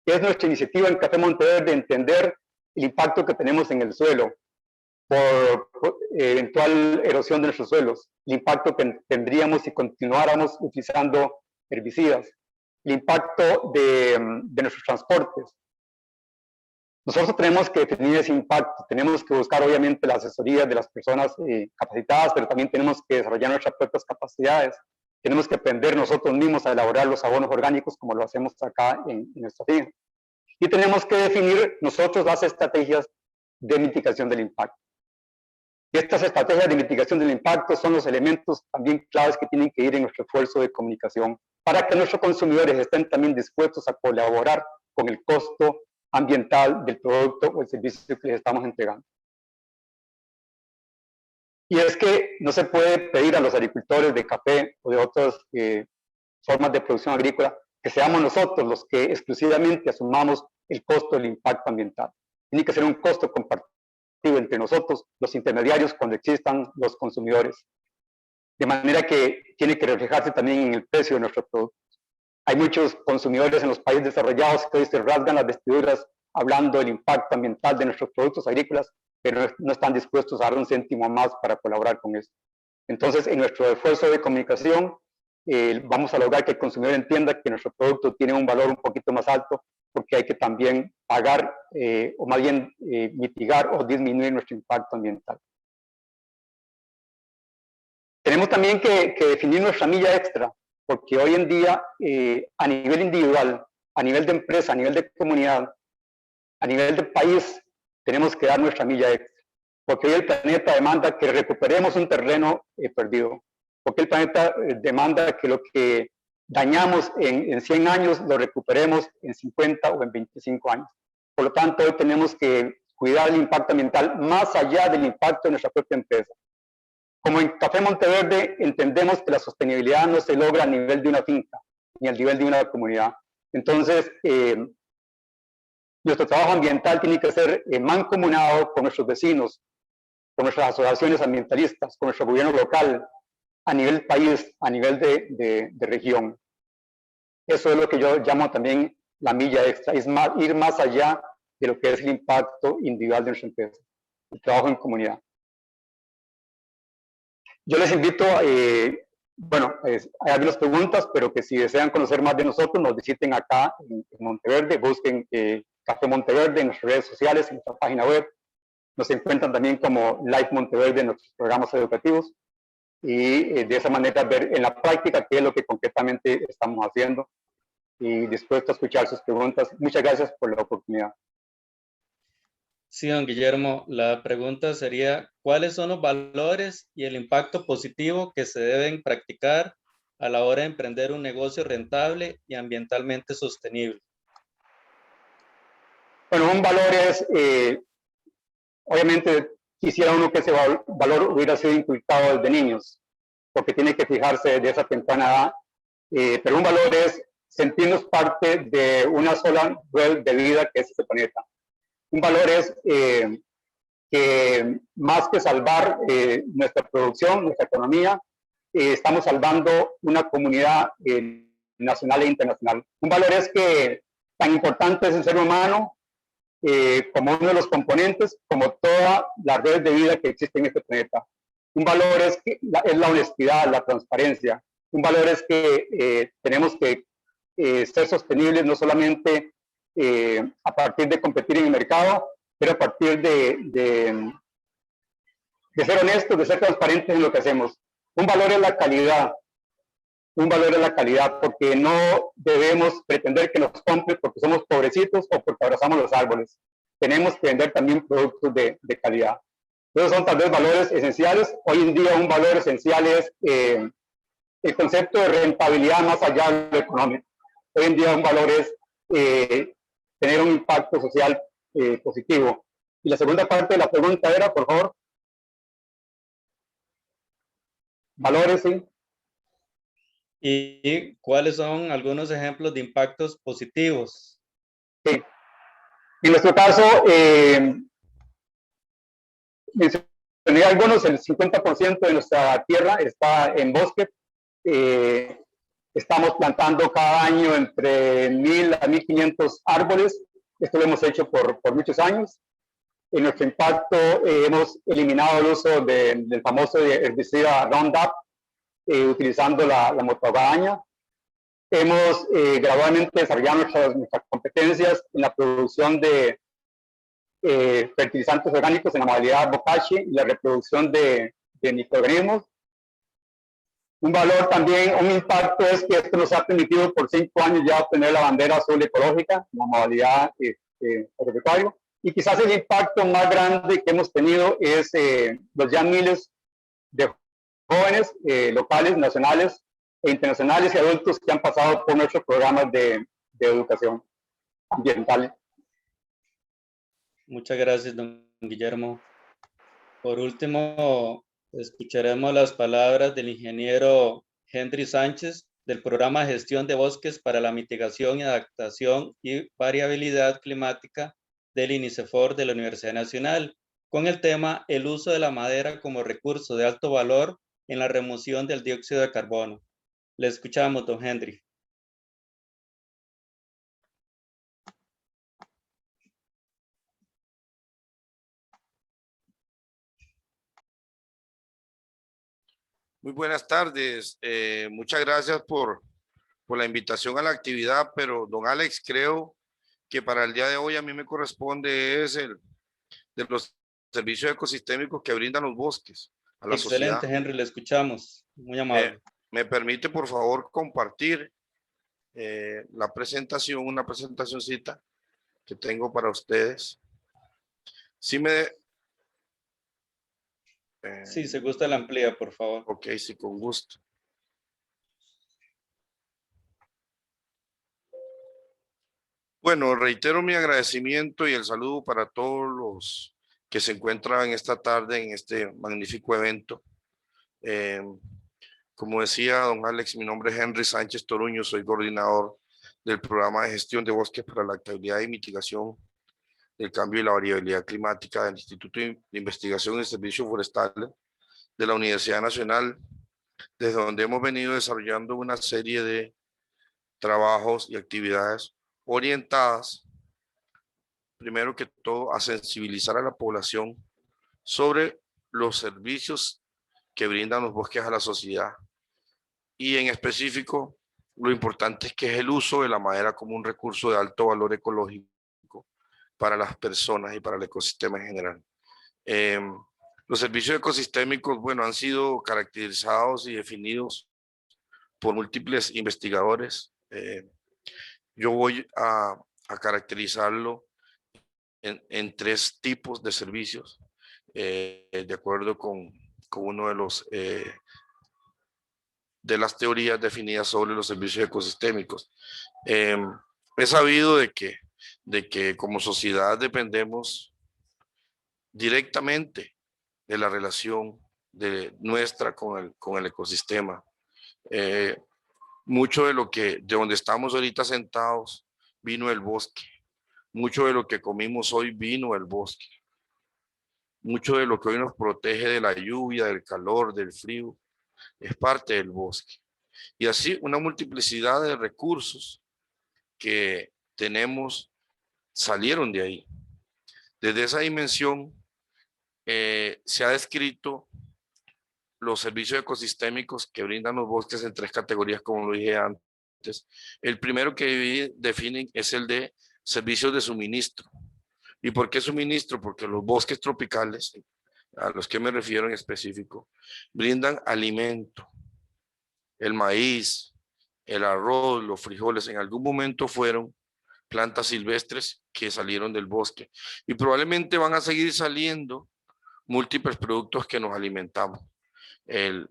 Es nuestra iniciativa en Café Monteverde de entender el impacto que tenemos en el suelo por eventual erosión de nuestros suelos, el impacto que tendríamos si continuáramos utilizando herbicidas, el impacto de nuestros transportes. Nosotros tenemos que definir ese impacto, tenemos que buscar obviamente la asesoría de las personas capacitadas, pero también tenemos que desarrollar nuestras propias capacidades Tenemos que aprender nosotros mismos a elaborar los abonos orgánicos como lo hacemos acá en nuestra finca. Y tenemos que definir nosotros las estrategias de mitigación del impacto. Y estas estrategias de mitigación del impacto son los elementos también claves que tienen que ir en nuestro esfuerzo de comunicación para que nuestros consumidores estén también dispuestos a colaborar con el costo ambiental del producto o el servicio que les estamos entregando. Y es que no se puede pedir a los agricultores de café o de otras formas de producción agrícola que seamos nosotros los que exclusivamente asumamos el costo del impacto ambiental. Tiene que ser un costo compartido entre nosotros, los intermediarios, cuando existan los consumidores. De manera que tiene que reflejarse también en el precio de nuestros productos. Hay muchos consumidores en los países desarrollados que hoy se rasgan las vestiduras hablando del impacto ambiental de nuestros productos agrícolas, pero no están dispuestos a dar un céntimo más para colaborar con eso. Entonces, en nuestro esfuerzo de comunicación, vamos a lograr que el consumidor entienda que nuestro producto tiene un valor un poquito más alto, porque hay que también pagar, o más bien mitigar o disminuir nuestro impacto ambiental. Tenemos también que definir nuestra milla extra, porque hoy en día, a nivel individual, a nivel de empresa, a nivel de comunidad, a nivel de país, tenemos que dar nuestra milla extra, porque hoy el planeta demanda que recuperemos un terreno perdido, porque el planeta demanda que lo que dañamos en 100 años lo recuperemos en 50 o en 25 años. Por lo tanto, hoy tenemos que cuidar el impacto ambiental más allá del impacto de nuestra propia empresa. Como en Café Monteverde, entendemos que la sostenibilidad no se logra a nivel de una finca, ni al nivel de una comunidad. Entonces, nuestro trabajo ambiental tiene que ser mancomunado con nuestros vecinos, con nuestras asociaciones ambientalistas, con nuestro gobierno local, a nivel país, a nivel de región. Eso es lo que yo llamo también la milla extra, es ir más allá de lo que es el impacto individual de nuestra empresa, el trabajo en comunidad. Yo les invito, bueno, hay algunas preguntas, pero que si desean conocer más de nosotros, nos visiten acá en Monteverde, busquen Café Monteverde en nuestras redes sociales, en nuestra página web. Nos encuentran también como Live Monteverde en nuestros programas educativos. Y de esa manera ver en la práctica qué es lo que concretamente estamos haciendo. Y dispuesto a escuchar sus preguntas. Muchas gracias por la oportunidad. Sí, don Guillermo, la pregunta sería, ¿cuáles son los valores y el impacto positivo que se deben practicar a la hora de emprender un negocio rentable y ambientalmente sostenible? Bueno, un valor es, obviamente, quisiera uno que ese valor hubiera sido inculcado desde niños, porque tiene que fijarse de esa temprana edad, pero un valor es sentirnos parte de una sola red de vida que es este planeta. Un valor es que más que salvar nuestra producción, nuestra economía, estamos salvando una comunidad nacional e internacional. Un valor es que tan importante es el ser humano como uno de los componentes, como toda la red de vida que existe en este planeta. Un valor es la honestidad, la transparencia. Un valor es que tenemos que ser sostenibles no solamente a partir de competir en el mercado, pero a partir de ser honestos, de ser transparentes en lo que hacemos. Un valor es la calidad. Un valor es la calidad, porque no debemos pretender que nos compren porque somos pobrecitos o porque abrazamos los árboles. Tenemos que vender también productos de calidad. Esos son tal vez valores esenciales. Hoy en día un valor esencial es el concepto de rentabilidad más allá de lo económico. Hoy en día un valor es tener un impacto social positivo. Y la segunda parte de la pregunta era, por favor. Valores, sí. ¿Y cuáles son algunos ejemplos de impactos positivos? Sí. En nuestro caso, mencioné algunos, el 50% de nuestra tierra está en bosque. Estamos plantando cada año entre 1.000 a 1.500 árboles. Esto lo hemos hecho por muchos años. En nuestro impacto hemos eliminado el uso del famoso herbicida Roundup, utilizando la motogaña. Hemos gradualmente desarrollado nuestras competencias en la producción de fertilizantes orgánicos en la modalidad bokashi y la reproducción de microorganismos. Un valor también, un impacto es que esto nos ha permitido por 5 años ya obtener la bandera azul ecológica, la modalidad agropecuario. Y quizás el impacto más grande que hemos tenido es los ya miles de jóvenes locales, nacionales e internacionales y adultos que han pasado por nuestros programas de educación ambiental. Muchas gracias, don Guillermo. Por último, escucharemos las palabras del ingeniero Henry Sánchez del Programa de Gestión de Bosques para la Mitigación y Adaptación y Variabilidad Climática del INICEFOR de la Universidad Nacional, con el tema el uso de la madera como recurso de alto valor en la remoción del dióxido de carbono. Le escuchamos, don Henry. Muy buenas tardes. Muchas gracias por la invitación a la actividad, pero don Alex, creo que para el día de hoy a mí me corresponde es el de los servicios ecosistémicos que brindan los bosques a la Excelente, sociedad. Henry, le escuchamos. Muy amable. ¿Me permite, por favor, compartir la presentación, una presentacioncita que tengo para ustedes? Sí, sí, se gusta la amplía, por favor. Ok, sí, con gusto. Bueno, reitero mi agradecimiento y el saludo para todos los que se encuentran esta tarde en este magnífico evento. Como decía don Alex, mi nombre es Henry Sánchez Toruño, soy coordinador del Programa de Gestión de Bosques para la Estabilidad y Mitigación del Cambio y la Variabilidad Climática del Instituto de Investigación y Servicios Forestales de la Universidad Nacional, desde donde hemos venido desarrollando una serie de trabajos y actividades orientadas, primero que todo, a sensibilizar a la población sobre los servicios que brindan los bosques a la sociedad. Y en específico, lo importante es que es el uso de la madera como un recurso de alto valor ecológico para las personas y para el ecosistema en general. Los servicios ecosistémicos, bueno, han sido caracterizados y definidos por múltiples investigadores. Yo voy a caracterizarlo en 3 tipos de servicios, de acuerdo con uno de las teorías definidas sobre los servicios ecosistémicos. He sabido de que como sociedad dependemos directamente de la relación nuestra con el ecosistema. Mucho de donde estamos ahorita sentados vino del bosque. Mucho de lo que comimos hoy vino del bosque. Mucho de lo que hoy nos protege de la lluvia, del calor, del frío, es parte del bosque. Y así una multiplicidad de recursos que tenemos salieron de ahí. Desde esa dimensión se ha descrito los servicios ecosistémicos que brindan los bosques en 3 categorías, como lo dije antes. El primero que definen es el de servicios de suministro. ¿Y por qué suministro? Porque los bosques tropicales, a los que me refiero en específico, brindan alimento. El maíz, el arroz, los frijoles, en algún momento fueron plantas silvestres que salieron del bosque. Y probablemente van a seguir saliendo múltiples productos que nos alimentamos. El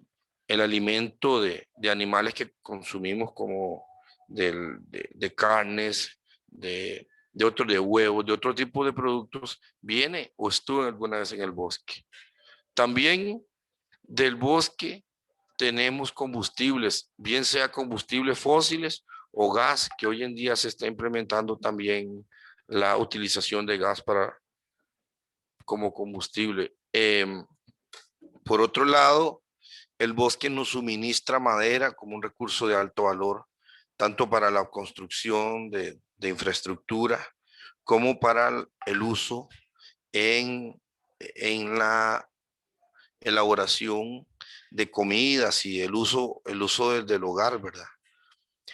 alimento de animales que consumimos, como de carnes, de huevos, de otro tipo de productos, viene o estuvo alguna vez en el bosque. También del bosque tenemos combustibles, bien sea combustibles fósiles o gas, que hoy en día se está implementando también la utilización de gas como combustible. Por otro lado, el bosque nos suministra madera como un recurso de alto valor, tanto para la construcción de infraestructura como para el uso en la elaboración de comidas y el uso del hogar, ¿verdad?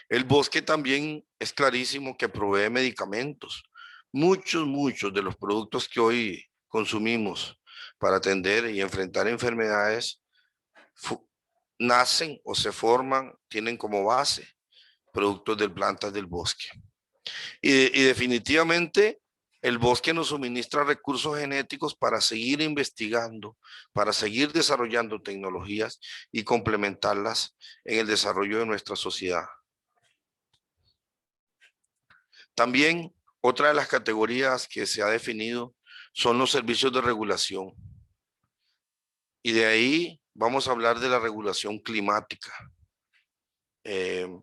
El bosque también es clarísimo que provee medicamentos. Muchos de los productos que hoy consumimos para atender y enfrentar enfermedades nacen o se forman, tienen como base productos de plantas del bosque. Y definitivamente el bosque nos suministra recursos genéticos para seguir investigando, para seguir desarrollando tecnologías y complementarlas en el desarrollo de nuestra sociedad. También otra de las categorías que se ha definido son los servicios de regulación. Y de ahí vamos a hablar de la regulación climática, que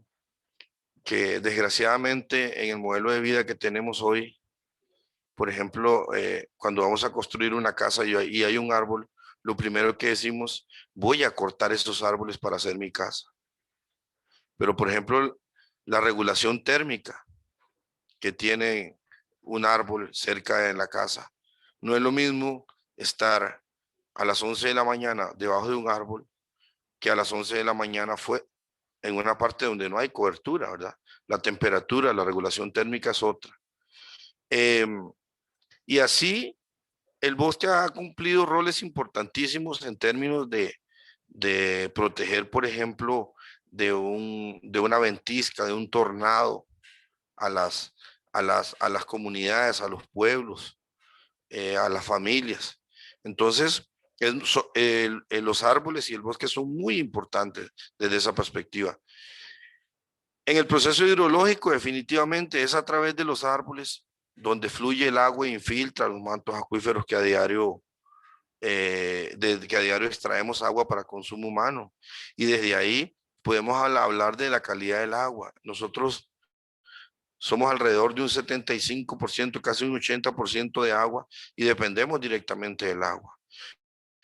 desgraciadamente en el modelo de vida que tenemos hoy, por ejemplo, cuando vamos a construir una casa y hay un árbol, lo primero que decimos, voy a cortar esos árboles para hacer mi casa. Pero, por ejemplo, la regulación térmica que tiene un árbol cerca de la casa, no es lo mismo estar a las 11 de la mañana debajo de un árbol que a las 11 de la mañana fue en una parte donde no hay cobertura, ¿verdad? La temperatura, la regulación térmica es otra. Y así el bosque ha cumplido roles importantísimos en términos de proteger, por ejemplo, de una ventisca, de un tornado a las comunidades, a los pueblos, a las familias. Entonces, los árboles y el bosque son muy importantes desde esa perspectiva. En el proceso hidrológico, definitivamente es a través de los árboles donde fluye el agua e infiltra los mantos acuíferos que a diario extraemos agua para consumo humano. Y desde ahí podemos hablar de la calidad del agua. Nosotros somos alrededor de un 75%, casi un 80% de agua y dependemos directamente del agua.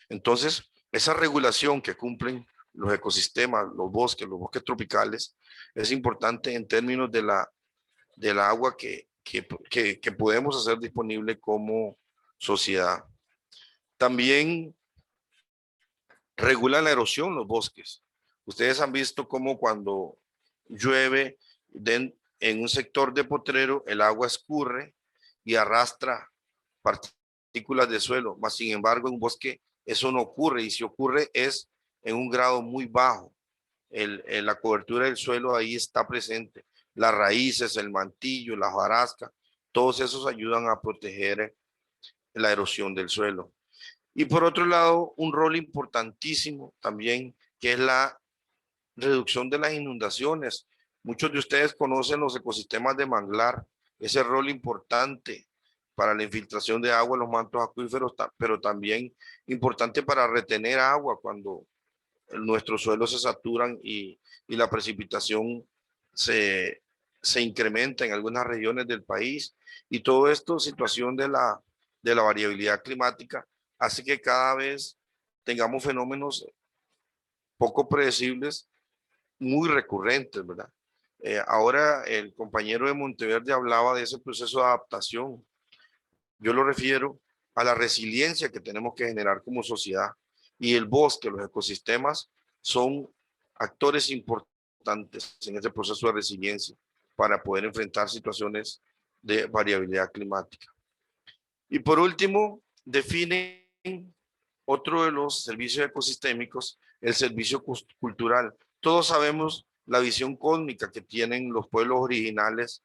Entonces, esa regulación que cumplen los ecosistemas, los bosques tropicales, es importante en términos del agua que podemos hacer disponible como sociedad. También regulan la erosión los bosques. Ustedes han visto cómo cuando llueve en un sector de potrero, el agua escurre y arrastra partículas de suelo, mas sin embargo en un bosque eso no ocurre, y si ocurre es en un grado muy bajo. La cobertura del suelo ahí está presente. Las raíces, el mantillo, la hojarasca, todos esos ayudan a proteger la erosión del suelo. Y por otro lado, un rol importantísimo también, que es la reducción de las inundaciones. Muchos de ustedes conocen los ecosistemas de manglar, ese rol importante para la infiltración de agua en los mantos acuíferos, pero también importante para retener agua cuando nuestros suelos se saturan y la precipitación se incrementa en algunas regiones del país. Y todo esto, situación de la variabilidad climática, hace que cada vez tengamos fenómenos poco predecibles, muy recurrentes, ¿verdad? Ahora el compañero de Monteverde hablaba de ese proceso de adaptación. Yo lo refiero a la resiliencia que tenemos que generar como sociedad. Y el bosque, los ecosistemas, son actores importantes en ese proceso de resiliencia para poder enfrentar situaciones de variabilidad climática. Y por último, definen otro de los servicios ecosistémicos, el servicio cultural. Todos sabemos la visión cósmica que tienen los pueblos originales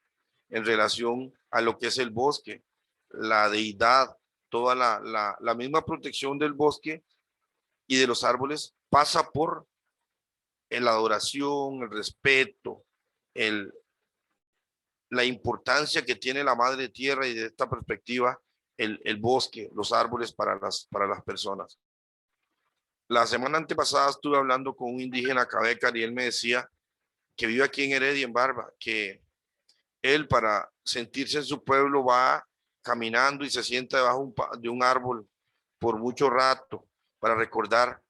en relación a lo que es el bosque, la deidad, toda la misma protección del bosque y de los árboles pasa por la adoración, el respeto, la importancia que tiene la madre tierra y de esta perspectiva el bosque, los árboles para las personas. La semana antepasada estuve hablando con un indígena Cabecar y él me decía que vive aquí en Heredia, en Barba, que él para sentirse en su pueblo va caminando y se sienta debajo de un árbol por mucho rato para recordar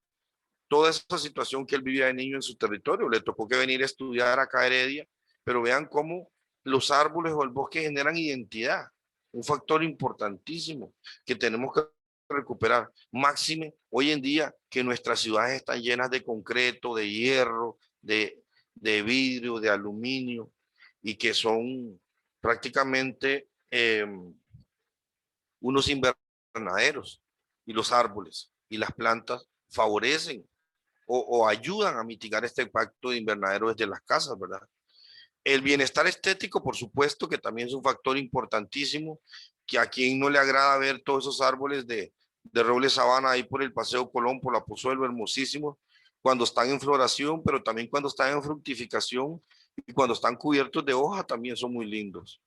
toda esa situación que él vivía de niño en su territorio. Le tocó que venir a estudiar acá a Heredia, pero vean cómo los árboles o el bosque generan identidad, un factor importantísimo que tenemos que recuperar. Máxime hoy en día que nuestras ciudades están llenas de concreto, de hierro, de vidrio, de aluminio, y que son prácticamente unos invernaderos, y los árboles y las plantas favorecen o ayudan a mitigar este impacto de invernadero desde las casas, ¿verdad? El bienestar estético, por supuesto, que también es un factor importantísimo, que a quien no le agrada ver todos esos árboles de roble sabana ahí por el Paseo Colón, por la Pozuelo, hermosísimos, cuando están en floración, pero también cuando están en fructificación y cuando están cubiertos de hoja también son muy lindos.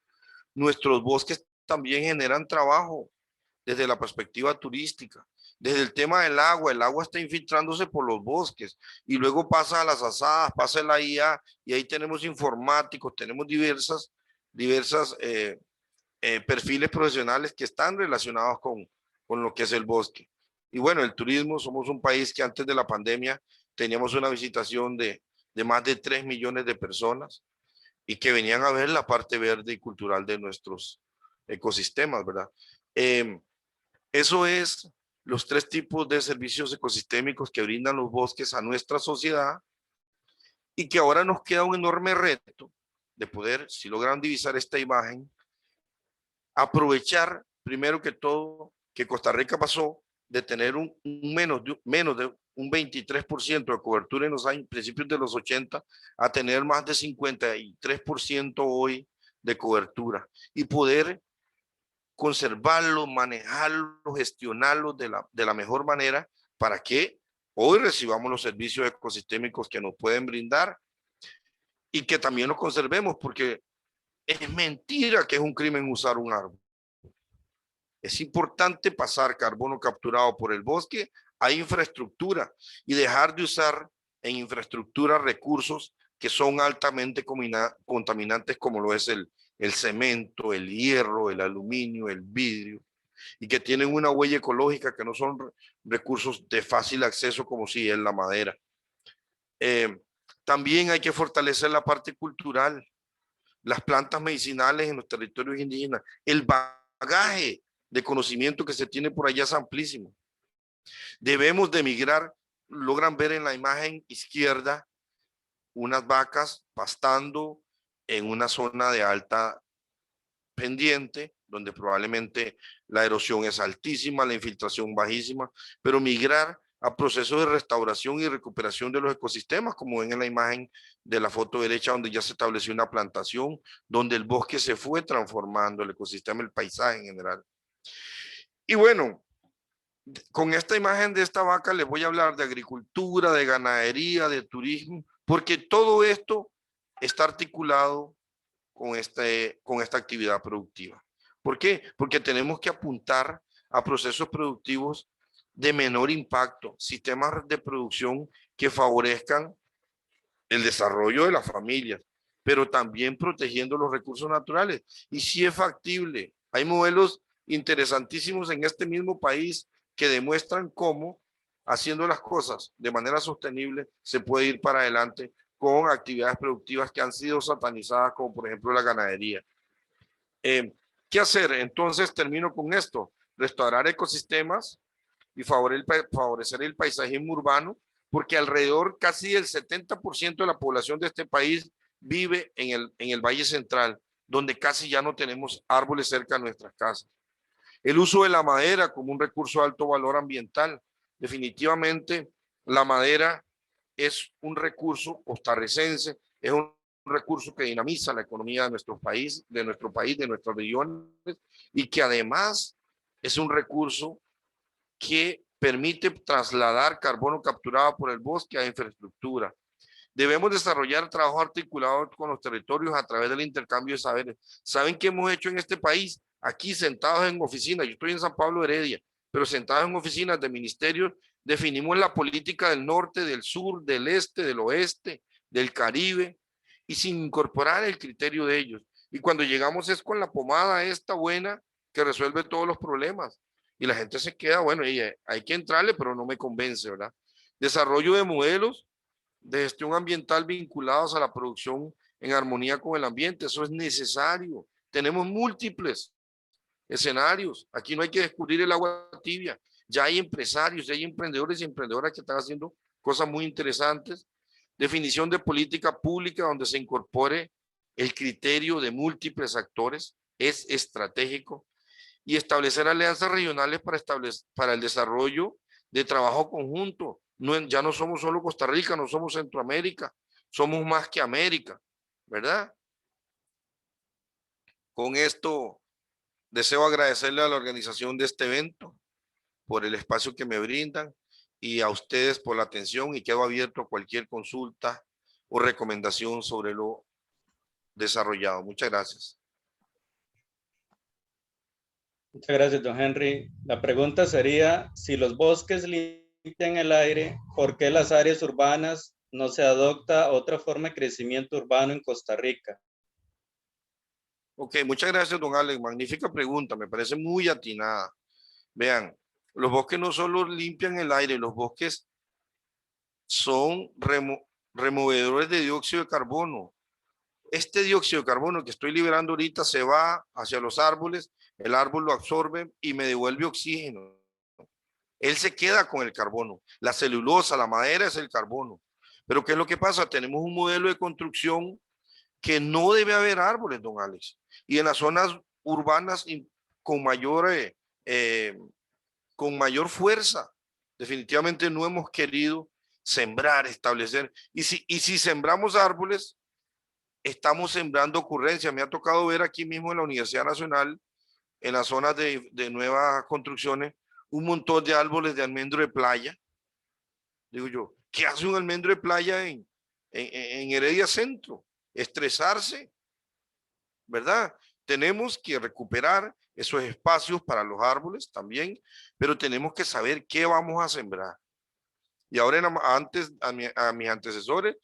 Nuestros bosques también generan trabajo desde la perspectiva turística. Desde el tema del agua, el agua está infiltrándose por los bosques y luego pasa a las asadas, pasa a la IA y ahí tenemos informáticos, tenemos diversas perfiles profesionales que están relacionados con lo que es el bosque. Y bueno, el turismo, somos un país que antes de la pandemia teníamos una visitación de más de 3 millones de personas y que venían a ver la parte verde y cultural de nuestros ecosistemas, ¿verdad? Eso es los 3 tipos de servicios ecosistémicos que brindan los bosques a nuestra sociedad y que ahora nos queda un enorme reto de poder, si logran divisar esta imagen, aprovechar primero que todo que Costa Rica pasó de tener menos de un 23% de cobertura en los principios de los 80 a tener más de 53% hoy de cobertura y poder conservarlo, manejarlo, gestionarlo de la mejor manera para que hoy recibamos los servicios ecosistémicos que nos pueden brindar y que también los conservemos, porque es mentira que es un crimen usar un árbol. Es importante pasar carbono capturado por el bosque a infraestructura y dejar de usar en infraestructura recursos que son altamente contaminantes como lo es el cemento, el hierro, el aluminio, el vidrio, y que tienen una huella ecológica que no son recursos de fácil acceso como si es la madera. También hay que fortalecer la parte cultural, las plantas medicinales en los territorios indígenas, el bagaje de conocimiento que se tiene por allá es amplísimo. Debemos de migrar, logran ver en la imagen izquierda unas vacas pastando en una zona de alta pendiente, donde probablemente la erosión es altísima, la infiltración bajísima, pero migrar a procesos de restauración y recuperación de los ecosistemas, como ven en la imagen de la foto derecha, donde ya se estableció una plantación, donde el bosque se fue transformando, el ecosistema, el paisaje en general. Y bueno, con esta imagen de esta vaca les voy a hablar de agricultura, de ganadería, de turismo, porque todo esto está articulado con esta actividad productiva. ¿Por qué? Porque tenemos que apuntar a procesos productivos de menor impacto, sistemas de producción que favorezcan el desarrollo de las familias, pero también protegiendo los recursos naturales. Y si es factible, hay modelos interesantísimos en este mismo país que demuestran cómo, haciendo las cosas de manera sostenible, se puede ir para adelante con actividades productivas que han sido satanizadas, como por ejemplo la ganadería. ¿Qué hacer? Entonces termino con esto: restaurar ecosistemas y favorecer el paisajismo urbano, porque alrededor casi el 70% de la población de este país vive en el Valle Central, donde casi ya no tenemos árboles cerca de nuestras casas. El uso de la madera como un recurso de alto valor ambiental. Definitivamente la madera es un recurso costarricense, es un recurso que dinamiza la economía de nuestro país, de nuestras regiones, y que además es un recurso que permite trasladar carbono capturado por el bosque a infraestructura. Debemos desarrollar trabajo articulado con los territorios a través del intercambio de saberes. ¿Saben qué hemos hecho en este país? Aquí sentados en oficinas, yo estoy en San Pablo Heredia, pero sentados en oficinas de ministerios, definimos la política del norte, del sur, del este, del oeste, del Caribe, y sin incorporar el criterio de ellos. Y cuando llegamos es con la pomada esta buena que resuelve todos los problemas. Y la gente se queda, bueno, hay que entrarle, pero no me convence, ¿verdad? Desarrollo de modelos de gestión ambiental vinculados a la producción en armonía con el ambiente. Eso es necesario. Tenemos múltiples escenarios. Aquí no hay que descubrir el agua tibia. Ya hay empresarios, ya hay emprendedores y emprendedoras que están haciendo cosas muy interesantes. Definición de política pública donde se incorpore el criterio de múltiples actores es estratégico. Y establecer alianzas regionales para el desarrollo de trabajo conjunto. Ya no somos solo Costa Rica, no somos Centroamérica, somos más que América, ¿verdad? Con esto deseo agradecerle a la organización de este evento por el espacio que me brindan y a ustedes por la atención, y quedo abierto a cualquier consulta o recomendación sobre lo desarrollado. Muchas gracias. Muchas gracias, don Henry. La pregunta sería, si los bosques limpian el aire, ¿por qué las áreas urbanas no se adopta otra forma de crecimiento urbano en Costa Rica? Ok, muchas gracias, don Alex. Magnífica pregunta, me parece muy atinada. Vean, los bosques no solo limpian el aire, los bosques son removedores de dióxido de carbono. Este dióxido de carbono que estoy liberando ahorita se va hacia los árboles, el árbol lo absorbe y me devuelve oxígeno. Él se queda con el carbono. La celulosa, la madera es el carbono. Pero ¿qué es lo que pasa? Tenemos un modelo de construcción que no debe haber árboles, don Alex. Y en las zonas urbanas con mayor fuerza, definitivamente no hemos querido sembrar, establecer. Y si sembramos árboles, estamos sembrando ocurrencias. Me ha tocado ver aquí mismo en la Universidad Nacional, en las zonas de nuevas construcciones, un montón de árboles de almendro de playa. Digo yo, ¿qué hace un almendro de playa en Heredia Centro? Estresarse, ¿verdad? Tenemos que recuperar esos espacios para los árboles también, pero tenemos que saber qué vamos a sembrar. Y ahora antes a mis antecesores,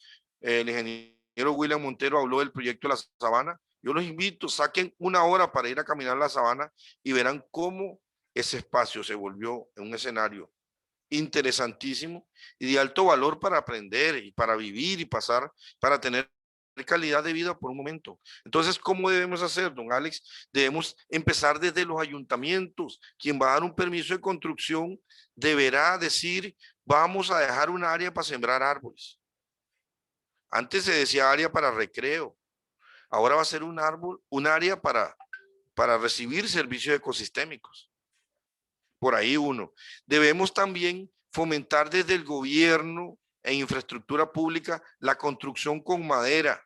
el ingeniero William Montero habló del proyecto de la sabana. Yo los invito, saquen una hora para ir a caminar la sabana y verán cómo ese espacio se volvió en un escenario interesantísimo y de alto valor para aprender y para vivir y pasar, para tener calidad de vida por un momento. Entonces, ¿cómo debemos hacer, don Alex? Debemos empezar desde los ayuntamientos. Quien va a dar un permiso de construcción deberá decir, vamos a dejar un área para sembrar árboles. Antes se decía área para recreo. Ahora va a ser un área para recibir servicios ecosistémicos. Por ahí uno. Debemos también fomentar desde el gobierno e infraestructura pública la construcción con madera.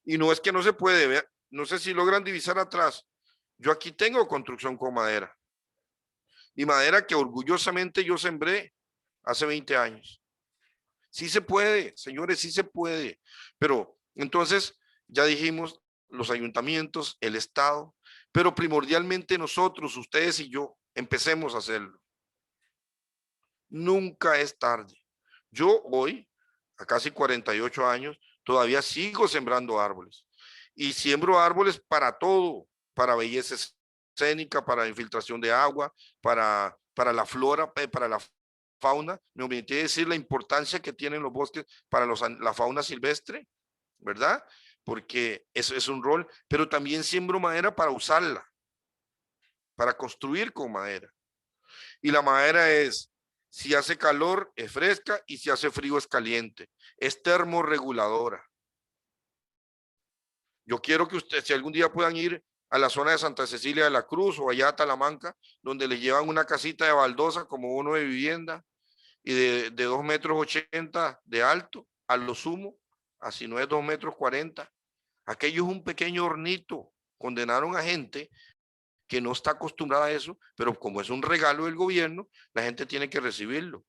Y no es que no se puede ver, no sé si logran divisar atrás. Yo aquí tengo construcción con madera. Y madera que orgullosamente yo sembré hace 20 años. Sí se puede, señores, sí se puede. Pero entonces, ya dijimos, los ayuntamientos, el Estado, pero primordialmente nosotros, ustedes y yo, empecemos a hacerlo. Nunca es tarde. Yo hoy, a casi 48 años, todavía sigo sembrando árboles. Y siembro árboles para todo, para belleza escénica, para infiltración de agua, para la flora, para la fauna. Me olvidé decir la importancia que tienen los bosques para la fauna silvestre, ¿verdad? Porque eso es un rol, pero también siembro madera para usarla, para construir con madera. Y la madera es, si hace calor, es fresca, y si hace frío, es caliente. Es termorreguladora. Yo quiero que ustedes, si algún día puedan ir a la zona de Santa Cecilia de la Cruz o allá a Talamanca, donde les llevan una casita de baldosa como bono de vivienda y de 2,80 metros de alto, a lo sumo, así no es 2,40 metros. Aquello es un pequeño hornito. Condenaron a gente que no está acostumbrada a eso, pero como es un regalo del gobierno, la gente tiene que recibirlo.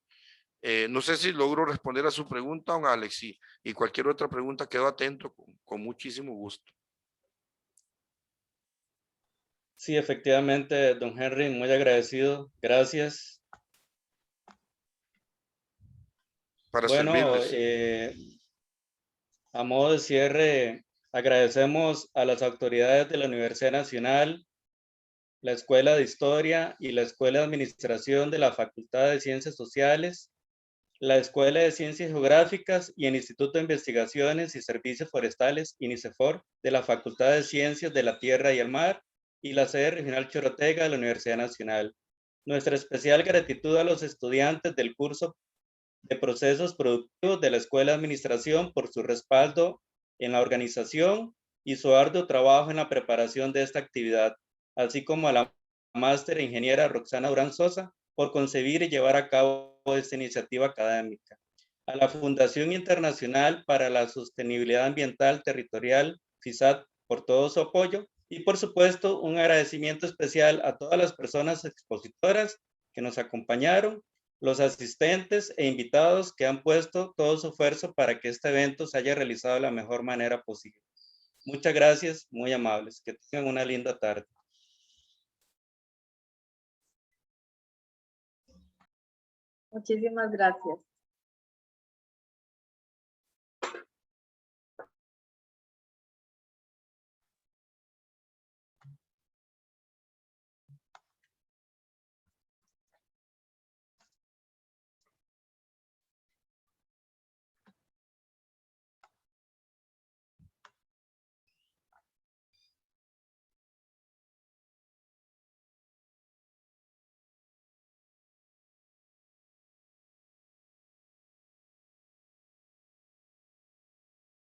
No sé si logro responder a su pregunta, don Alex, y cualquier otra pregunta quedo atento con muchísimo gusto. Sí, efectivamente, don Henry, muy agradecido. Gracias. Para bueno, servirles. A modo de cierre, agradecemos a las autoridades de la Universidad Nacional, la Escuela de Historia y la Escuela de Administración de la Facultad de Ciencias Sociales, la Escuela de Ciencias Geográficas y el Instituto de Investigaciones y Servicios Forestales, INICEFOR, de la Facultad de Ciencias de la Tierra y el Mar y la sede regional Chorotega de la Universidad Nacional. Nuestra especial gratitud a los estudiantes del curso de procesos productivos de la Escuela de Administración por su respaldo en la organización y su arduo trabajo en la preparación de esta actividad, así como a la máster ingeniera Roxana Durán Sosa por concebir y llevar a cabo esta iniciativa académica. A la Fundación Internacional para la Sostenibilidad Ambiental Territorial, FISAT, por todo su apoyo. Y por supuesto, un agradecimiento especial a todas las personas expositoras que nos acompañaron, los asistentes e invitados que han puesto todo su esfuerzo para que este evento se haya realizado de la mejor manera posible. Muchas gracias, muy amables. Que tengan una linda tarde. Muchísimas gracias.